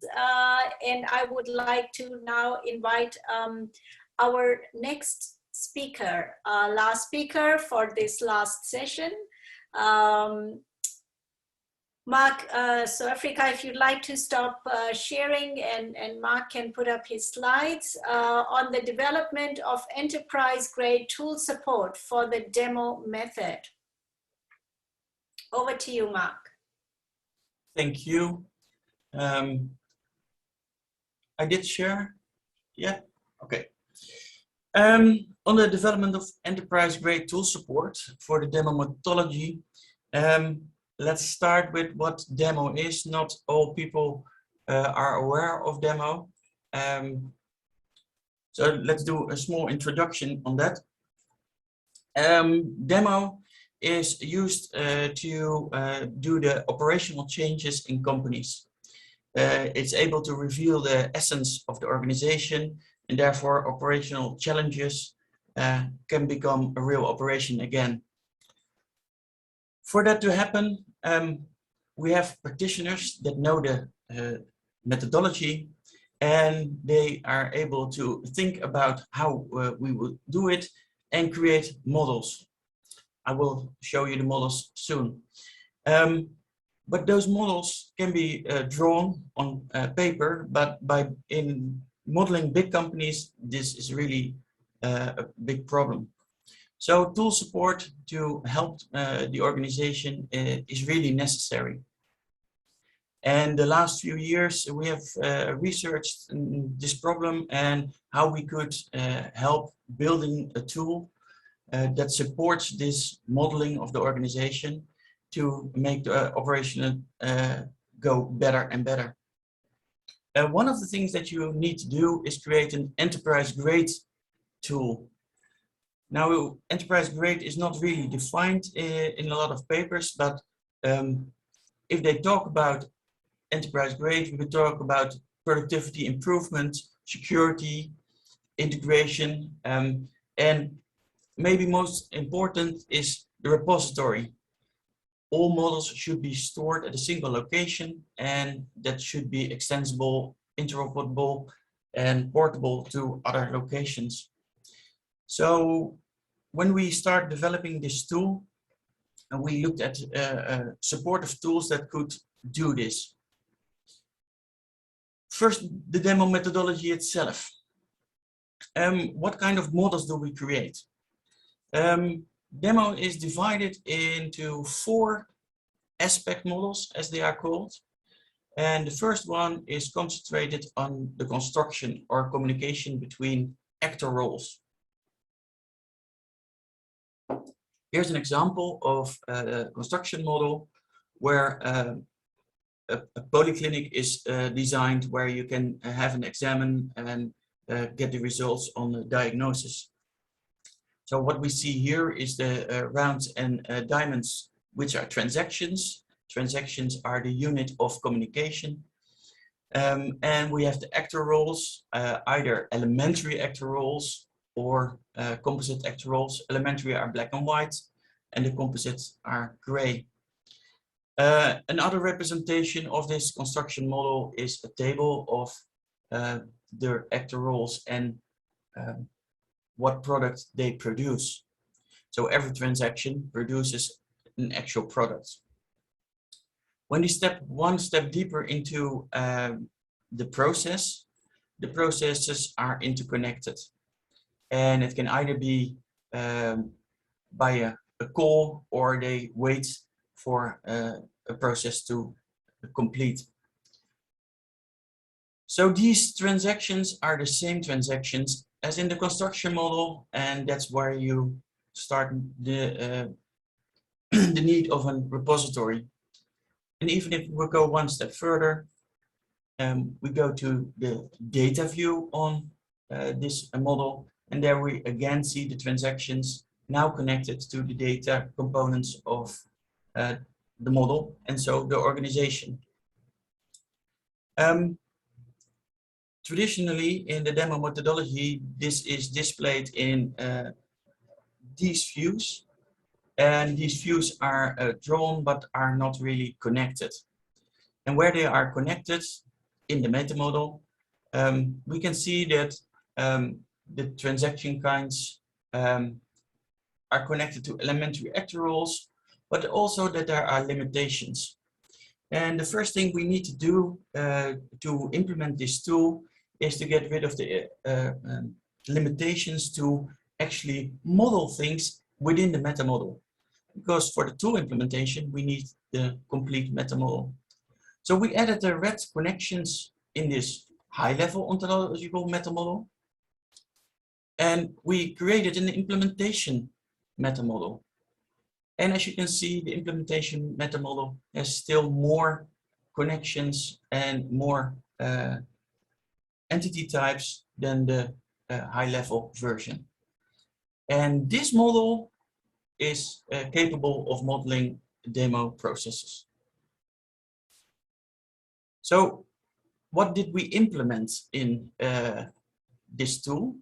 Speaker 3: And I would like to now invite our next speaker, last speaker for this last session. Mark, so Africa, if you'd like to stop sharing, and Mark can put up his slides on the development of enterprise-grade tool support for the demo method. Over to you, Mark.
Speaker 6: Thank you. I did share. Yeah, okay. On the development of enterprise-grade tool support for the demo methodology, let's start with what demo is. Not all people are aware of demo. So let's do a small introduction on that. Demo is used to do the operational changes in companies. It's able to reveal the essence of the organization, and therefore operational challenges can become a real operation again. For that to happen, we have practitioners that know the methodology, and they are able to think about how we would do it and create models. I will show you the models soon. But those models can be drawn on paper, but in modeling big companies, this is really a big problem. So tool support to help the organization is really necessary. And the last few years, we have researched this problem and how we could help building a tool that supports this modeling of the organization to make the operation go better and better. One of the things that you need to do is create an enterprise-grade tool. Now, enterprise grade is not really defined in a lot of papers, but if they talk about enterprise grade, we could talk about productivity improvement, security, integration, and maybe most important is the repository. All models should be stored at a single location, and that should be extensible, interoperable, and portable to other locations. So when we start developing this tool, and we looked at supportive tools that could do this. First, the demo methodology itself. What kind of models do we create? Demo is divided into 4 aspect models, as they are called. And the first one is concentrated on the construction or communication between actor roles. Here's an example of a construction model where a polyclinic is designed where you can have an examine and get the results on the diagnosis. So what we see here is the rounds and diamonds, which are transactions, transactions are the unit of communication. And we have the actor roles, either elementary actor roles or composite actor roles. Elementary are black and white, and the composites are gray. Another representation of this construction model is a table of the actor roles and what product they produce. So every transaction produces an actual product. When you step one step deeper into the processes are interconnected. And it can either be by a call, or they wait for a process to complete. So these transactions are the same transactions as in the construction model, and that's where you start the the need of a repository. And even if we go one step further, we go to the data view on this model, and there we again see the transactions now connected to the data components of the model, and so the organization. Traditionally, in the demo methodology, this is displayed in these views, and these views are drawn but are not really connected. And where they are connected in the meta model, we can see that the transaction kinds are connected to elementary actor roles, but also that there are limitations. And the first thing we need to do to implement this tool is to get rid of the limitations to actually model things within the meta model. Because for the tool implementation, we need the complete meta model. So we added the red connections in this high-level ontological meta model. And we created an implementation meta model. And as you can see, the implementation meta model has still more connections and more entity types than the high-level version. And this model is capable of modeling demo processes. So what did we implement in this tool?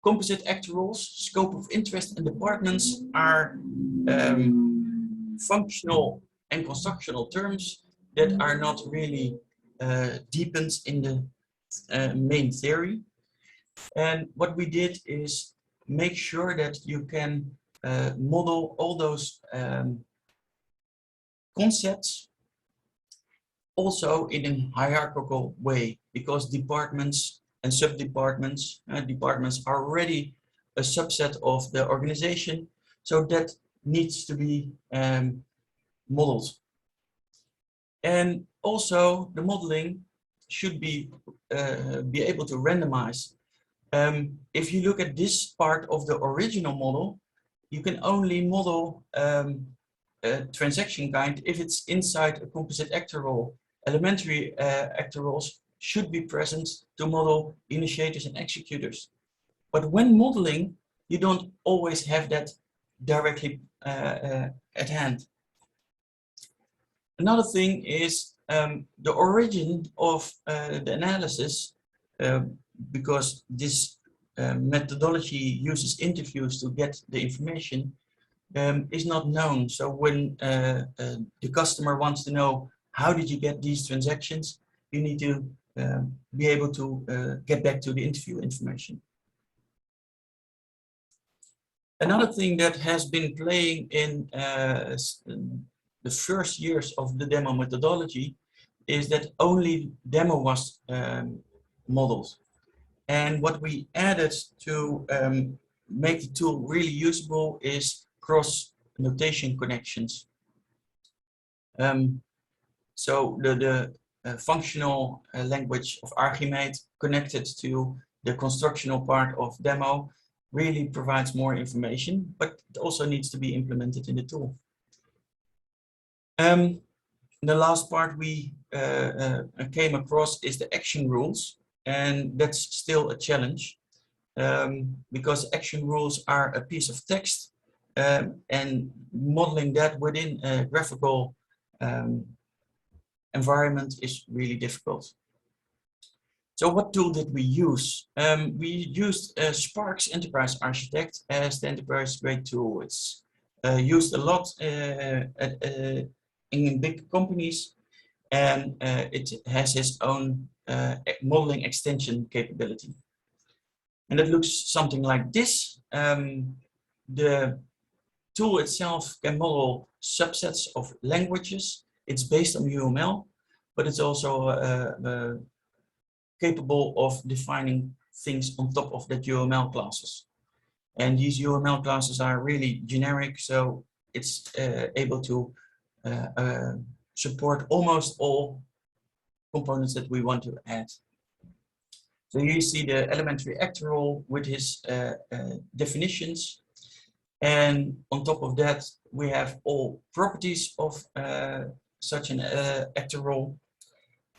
Speaker 6: Composite actor roles, scope of interest, and departments are functional and constructional terms that are not really deepened in the main theory. And what we did is make sure that you can model all those concepts also in a hierarchical way, because departments and sub-departments, departments are already a subset of the organization, so that needs to be modeled. And also the modeling should be able to randomize. If you look at this part of the original model, you can only model a transaction kind if it's inside a composite actor role. Elementary actor roles should be present to model initiators and executors. But when modeling, you don't always have that directly at hand. Another thing is the origin of the analysis, because this methodology uses interviews to get the information, is not known. So when the customer wants to know how did you get these transactions, you need to be able to get back to the interview information. Another thing that has been playing in the first years of the demo methodology is that only demo was modeled. And what we added to make the tool really usable is cross notation connections. So the functional language of Archimate connected to the constructional part of demo really provides more information, but it also needs to be implemented in the tool. The last part we came across is the action rules, and that's still a challenge because action rules are a piece of text and modeling that within a graphical environment is really difficult. So what tool did we use? We used Spark's Enterprise Architect as the enterprise grade tool. It's used a lot in big companies, and it has its own modeling extension capability. And it looks something like this. The tool itself can model subsets of languages. It's based on UML, but it's also capable of defining things on top of that UML classes. And these UML classes are really generic, so it's able to support almost all components that we want to add. So here you see the elementary actor role with his definitions. And on top of that, we have all properties of such an actor role.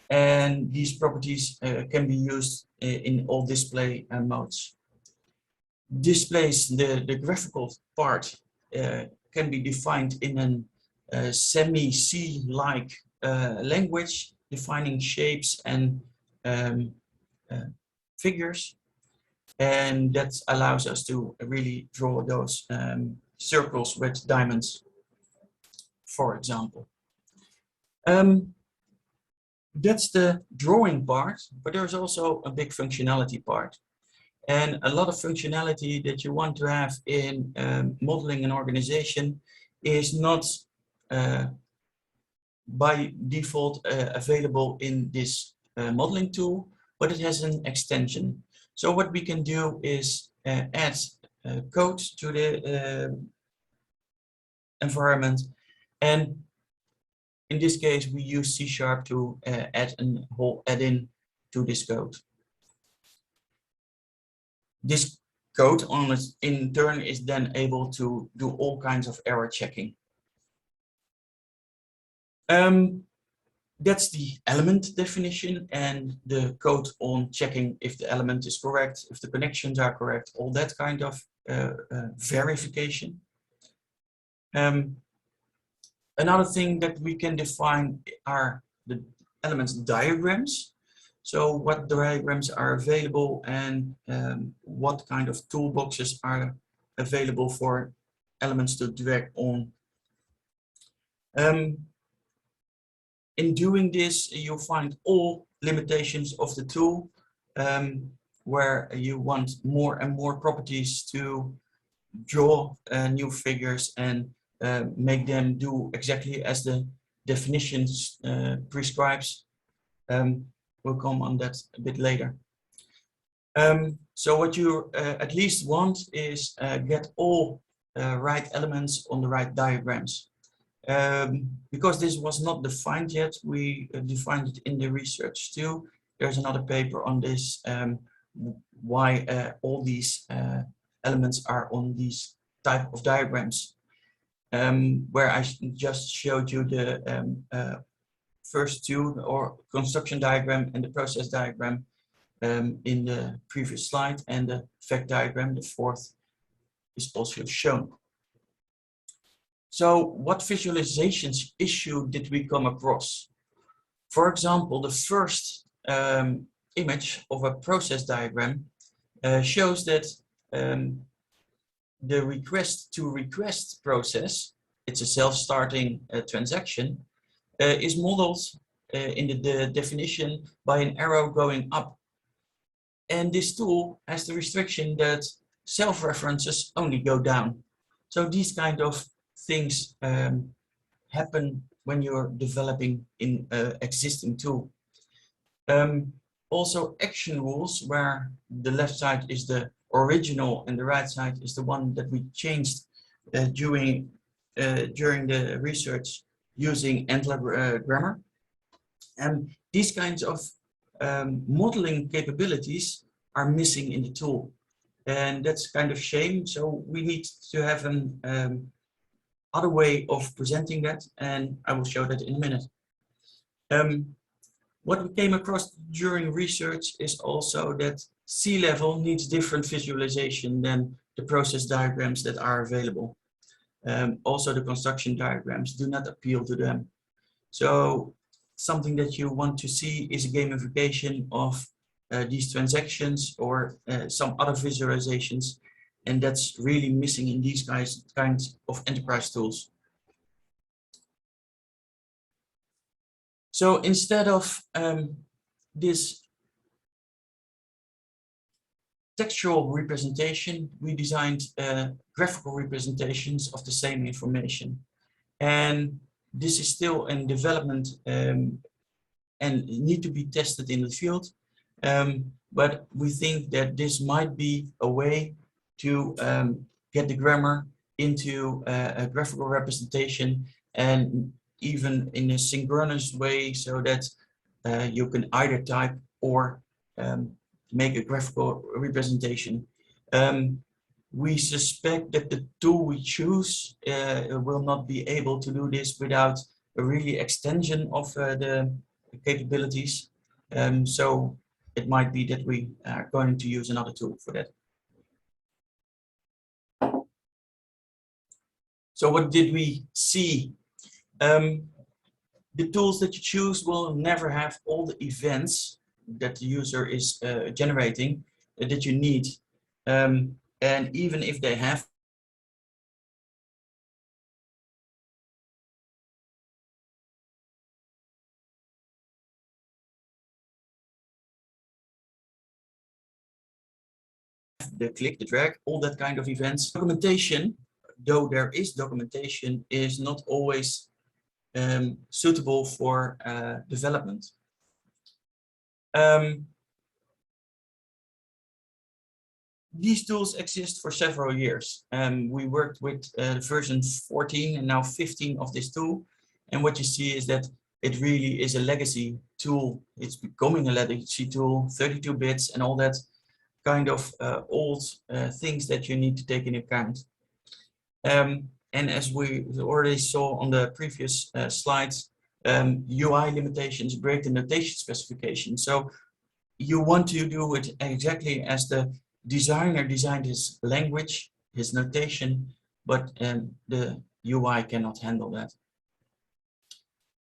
Speaker 6: And these properties can be used in all display modes. Displays, the graphical part can be defined in a semi-C-like language, defining shapes and figures. And that allows us to really draw those circles with diamonds, for example. That's the drawing part, but there's also a big functionality part. And a lot of functionality that you want to have in modeling an organization is not by default available in this modeling tool, but it has an extension. So what we can do is add code to the environment, and in this case, we use C# to add a whole add-in to this code. This code on its in turn is then able to do all kinds of error checking. That's the element definition and the code on checking if the element is correct, if the connections are correct, all that kind of verification. Another thing that we can define are the elements diagrams. So what diagrams are available and what kind of toolboxes are available for elements to drag on. In doing this, you'll find all limitations of the tool, where you want more and more properties to draw new figures and make them do exactly as the definitions prescribes. We'll come on that a bit later. So what you at least want is get all right elements on the right diagrams. Because this was not defined yet, we defined it in the research too. There's another paper on this, why all these elements are on these type of diagrams. Where I just showed you the first two, or construction diagram and the process diagram in the previous slide, and the fact diagram, the fourth, is also shown. So what visualizations issue did we come across? For example, the first image of a process diagram shows that the request to request process, it's a self-starting transaction, is modeled in the definition by an arrow going up. And this tool has the restriction that self-references only go down. So these kind of things happen when you're developing in an existing tool. Also action rules, where the left side is the original and the right side is the one that we changed during the research using ANTLER grammar. And these kinds of modeling capabilities are missing in the tool. And that's kind of shame. So we need to have an other way of presenting that, and I will show that in a minute. What we came across during research is also that C-level needs different visualization than the process diagrams that are available. Also the construction diagrams do not appeal to them. So something that you want to see is a gamification of these transactions or some other visualizations, and that's really missing in these kinds of enterprise tools. So instead of this textual representation, we designed graphical representations of the same information. And this is still in development and need to be tested in the field. But we think that this might be a way to get the grammar into a graphical representation, and even in a synchronous way, so that you can either type or make a graphical representation. We suspect that the tool we choose will not be able to do this without a really extension of the capabilities. So it might be that we are going to use another tool for that. So what did we see? The tools that you choose will never have all the events that the user is generating that you need. And even if they have the click, the drag, all that kind of events. Documentation, though there is documentation, is not always suitable for development. These tools exist for several years. We worked with version 14 and now 15 of this tool. And what you see is that it really is a legacy tool. It's becoming a legacy tool, 32 bits and all that kind of old things that you need to take into account. And as we already saw on the previous slides, UI limitations break the notation specification. So you want to do it exactly as the designer designed his language, his notation, but the UI cannot handle that.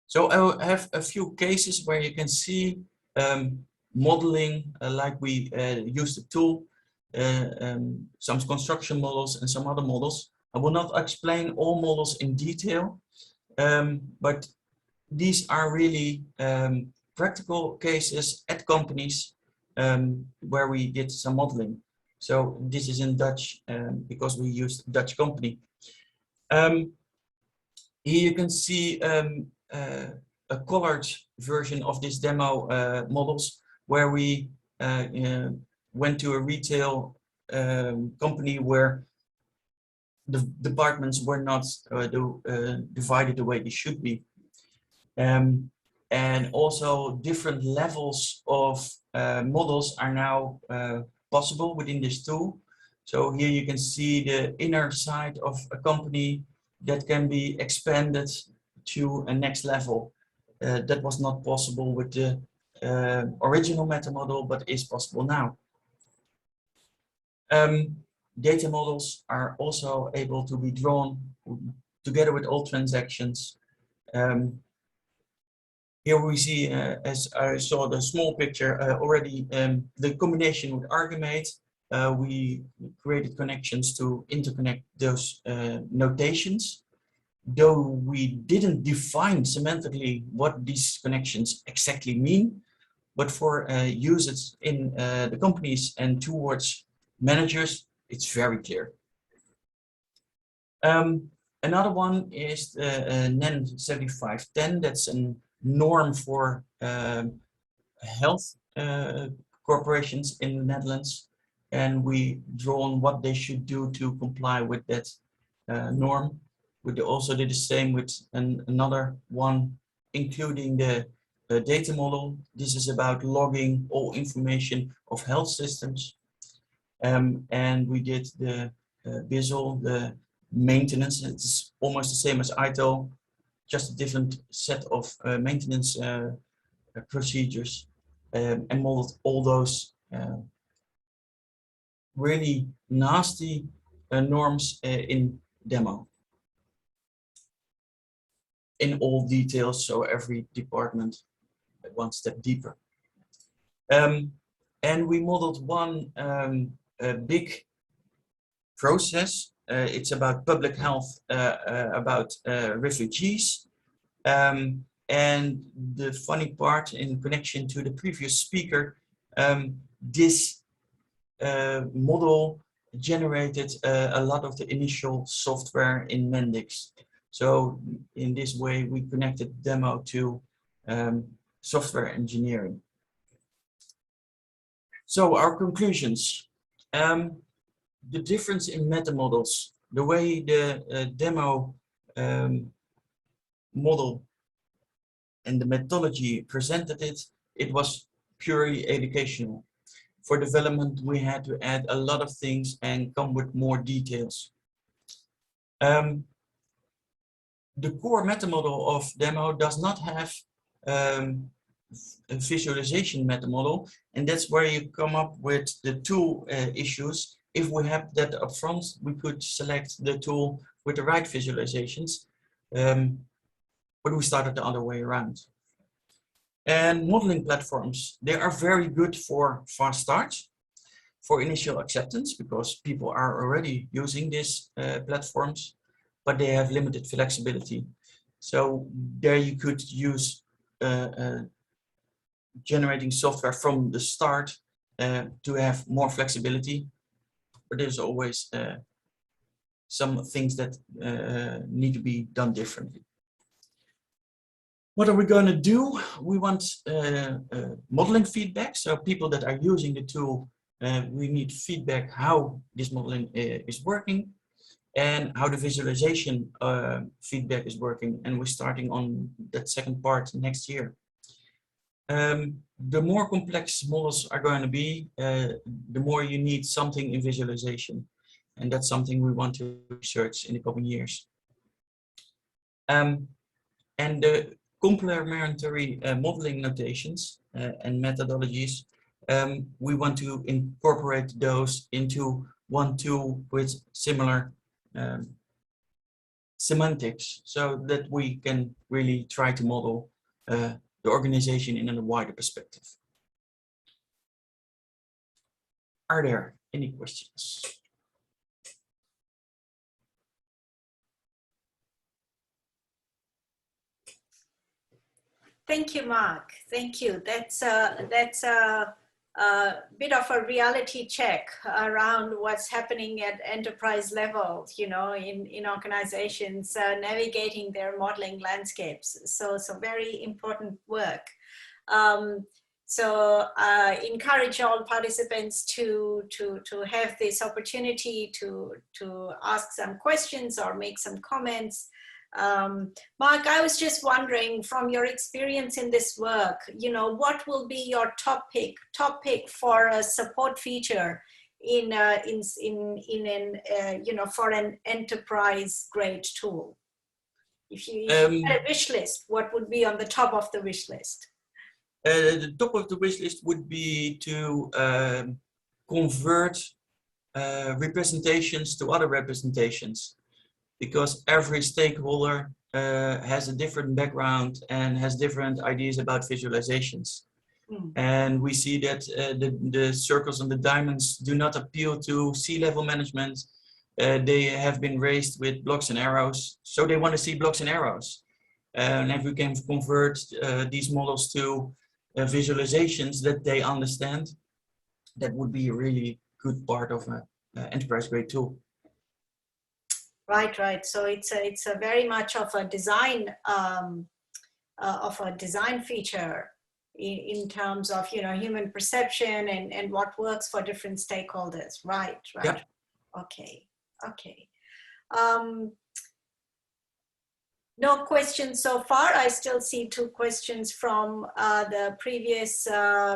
Speaker 6: So I have a few cases where you can see modeling like we use the tool, some construction models and some other models. I will not explain all models in detail, but these are really practical cases at companies where we did some modeling. So this is in Dutch because we used a Dutch company. Here you can see a colored version of this demo models where we went to a retail company where the departments were not divided the way they should be. And also different levels of models are now possible within this tool. So here you can see the inner side of a company that can be expanded to a next level. That was not possible with the original meta model, but is possible now. Data models are also able to be drawn together with all transactions. Here we see, as I saw the small picture already, the combination with Archimate. We created connections to interconnect those notations. Though we didn't define semantically what these connections exactly mean, but for users in the companies and towards managers, it's very clear. Another one is the NEN 7510. That's a norm for health corporations in the Netherlands. And we drawn what they should do to comply with that norm. We also did the same with another one, including the data model. This is about logging all information of health systems. And we did the visual, the maintenance. It's almost the same as ITIL, just a different set of maintenance procedures, and modeled all those really nasty norms in demo. in all details, so every department one step deeper. And we modeled one big process. It's about public health, about refugees. And the funny part, in connection to the previous speaker, this model generated a lot of the initial software in Mendix. So in this way, we connected demo to software engineering. So our conclusions. The difference in meta models, the way the demo model and the methodology presented it, it was purely educational. For development, we had to add a lot of things and come with more details. The core meta model of demo does not have a visualization meta model, and that's where you come up with the tool issues. If we have that upfront, we could select the tool with the right visualizations, but we started the other way around. And modeling platforms, they are very good for fast starts, for initial acceptance, because people are already using these platforms, but they have limited flexibility. So there you could use generating software from the start to have more flexibility, but there's always some things that need to be done differently. What are we going to do? We want modeling feedback. So people that are using the tool, we need feedback how this modeling is working and how the visualization feedback is working. And we're starting on that second part next year. The more complex models are going to be, the more you need something in visualization. And that's something we want to research in the coming years. And the complementary modeling notations and methodologies, we want to incorporate those into one tool with similar semantics, so that we can really try to model the organization in a wider perspective. Are there any questions?
Speaker 3: Thank you, Mark. Thank you. That's a bit of a reality check around what's happening at enterprise level, you know, in organizations navigating their modeling landscapes. So very important work. So encourage all participants to have this opportunity to ask some questions or make some comments. Mark, I was just wondering, from your experience in this work, you know, what will be your top pick for a support feature in you know, for an enterprise grade tool? If you had a wish list, what would be on the top of the wish list?
Speaker 6: The top of the wish list would be to convert representations to other representations, because every stakeholder has a different background and has different ideas about visualizations. And we see that the circles and the diamonds do not appeal to C-level management. They have been raised with blocks and arrows, so they want to see blocks and arrows. And if we can convert these models to visualizations that they understand, that would be a really good part of an enterprise grade tool.
Speaker 3: Right. So it's a very much of a design feature in terms of, you know, human perception and what works for different stakeholders. Right.
Speaker 6: Yeah.
Speaker 3: Okay. No questions so far. I still see 2 questions from the previous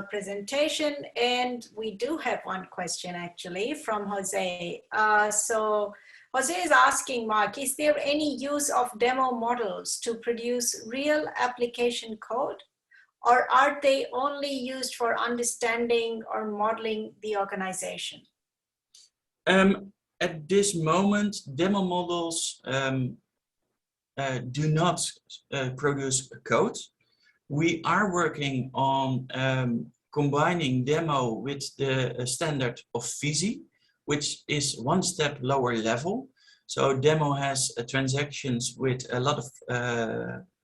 Speaker 3: presentation, and we do have 1 question actually from Jose. So Jose is asking, Mark, is there any use of demo models to produce real application code, or are they only used for understanding or modeling the organization?
Speaker 6: At this moment, demo models do not produce code. We are working on combining demo with the standard of FISI, which is one step lower level. So demo has transactions with a lot of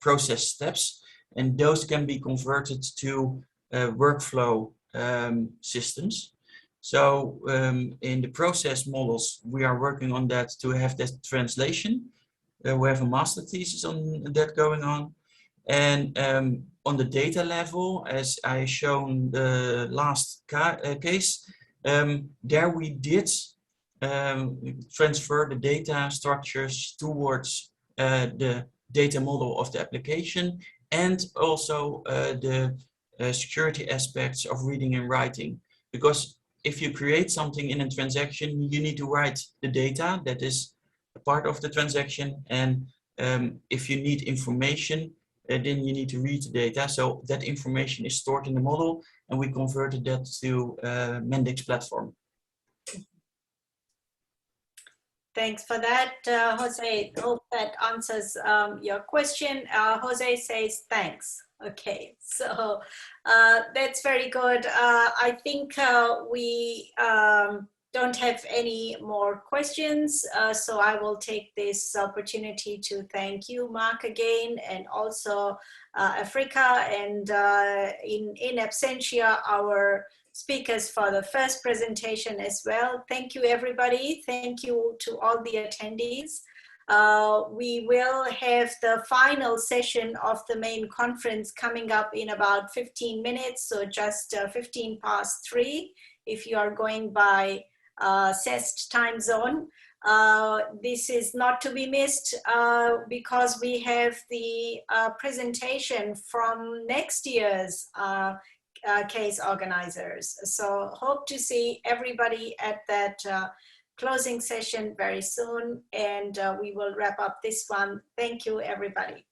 Speaker 6: process steps, and those can be converted to workflow systems. So in the process models, we are working on that to have that translation. We have a master thesis on that going on. And on the data level, as I shown the last case, there we did transfer the data structures towards the data model of the application, and also the security aspects of reading and writing. Because if you create something in a transaction, you need to write the data that is a part of the transaction, and if you need information, then you need to read the data. So that information is stored in the model, and we converted that to Mendix platform.
Speaker 3: Thanks for that, Jose. Hope that answers your question. Jose says thanks. Okay, so that's very good. I think we don't have any more questions, so I will take this opportunity to thank you, Mark, again, and also Africa, and in absentia, our speakers for the first presentation as well. Thank you, everybody. Thank you to all the attendees. We will have the final session of the main conference coming up in about 15 minutes, so just 15 past 3 if you are going by CEST time zone. This is not to be missed because we have the presentation from next year's CAiSE organizers. So hope to see everybody at that closing session very soon, and we will wrap up this one. Thank you, everybody.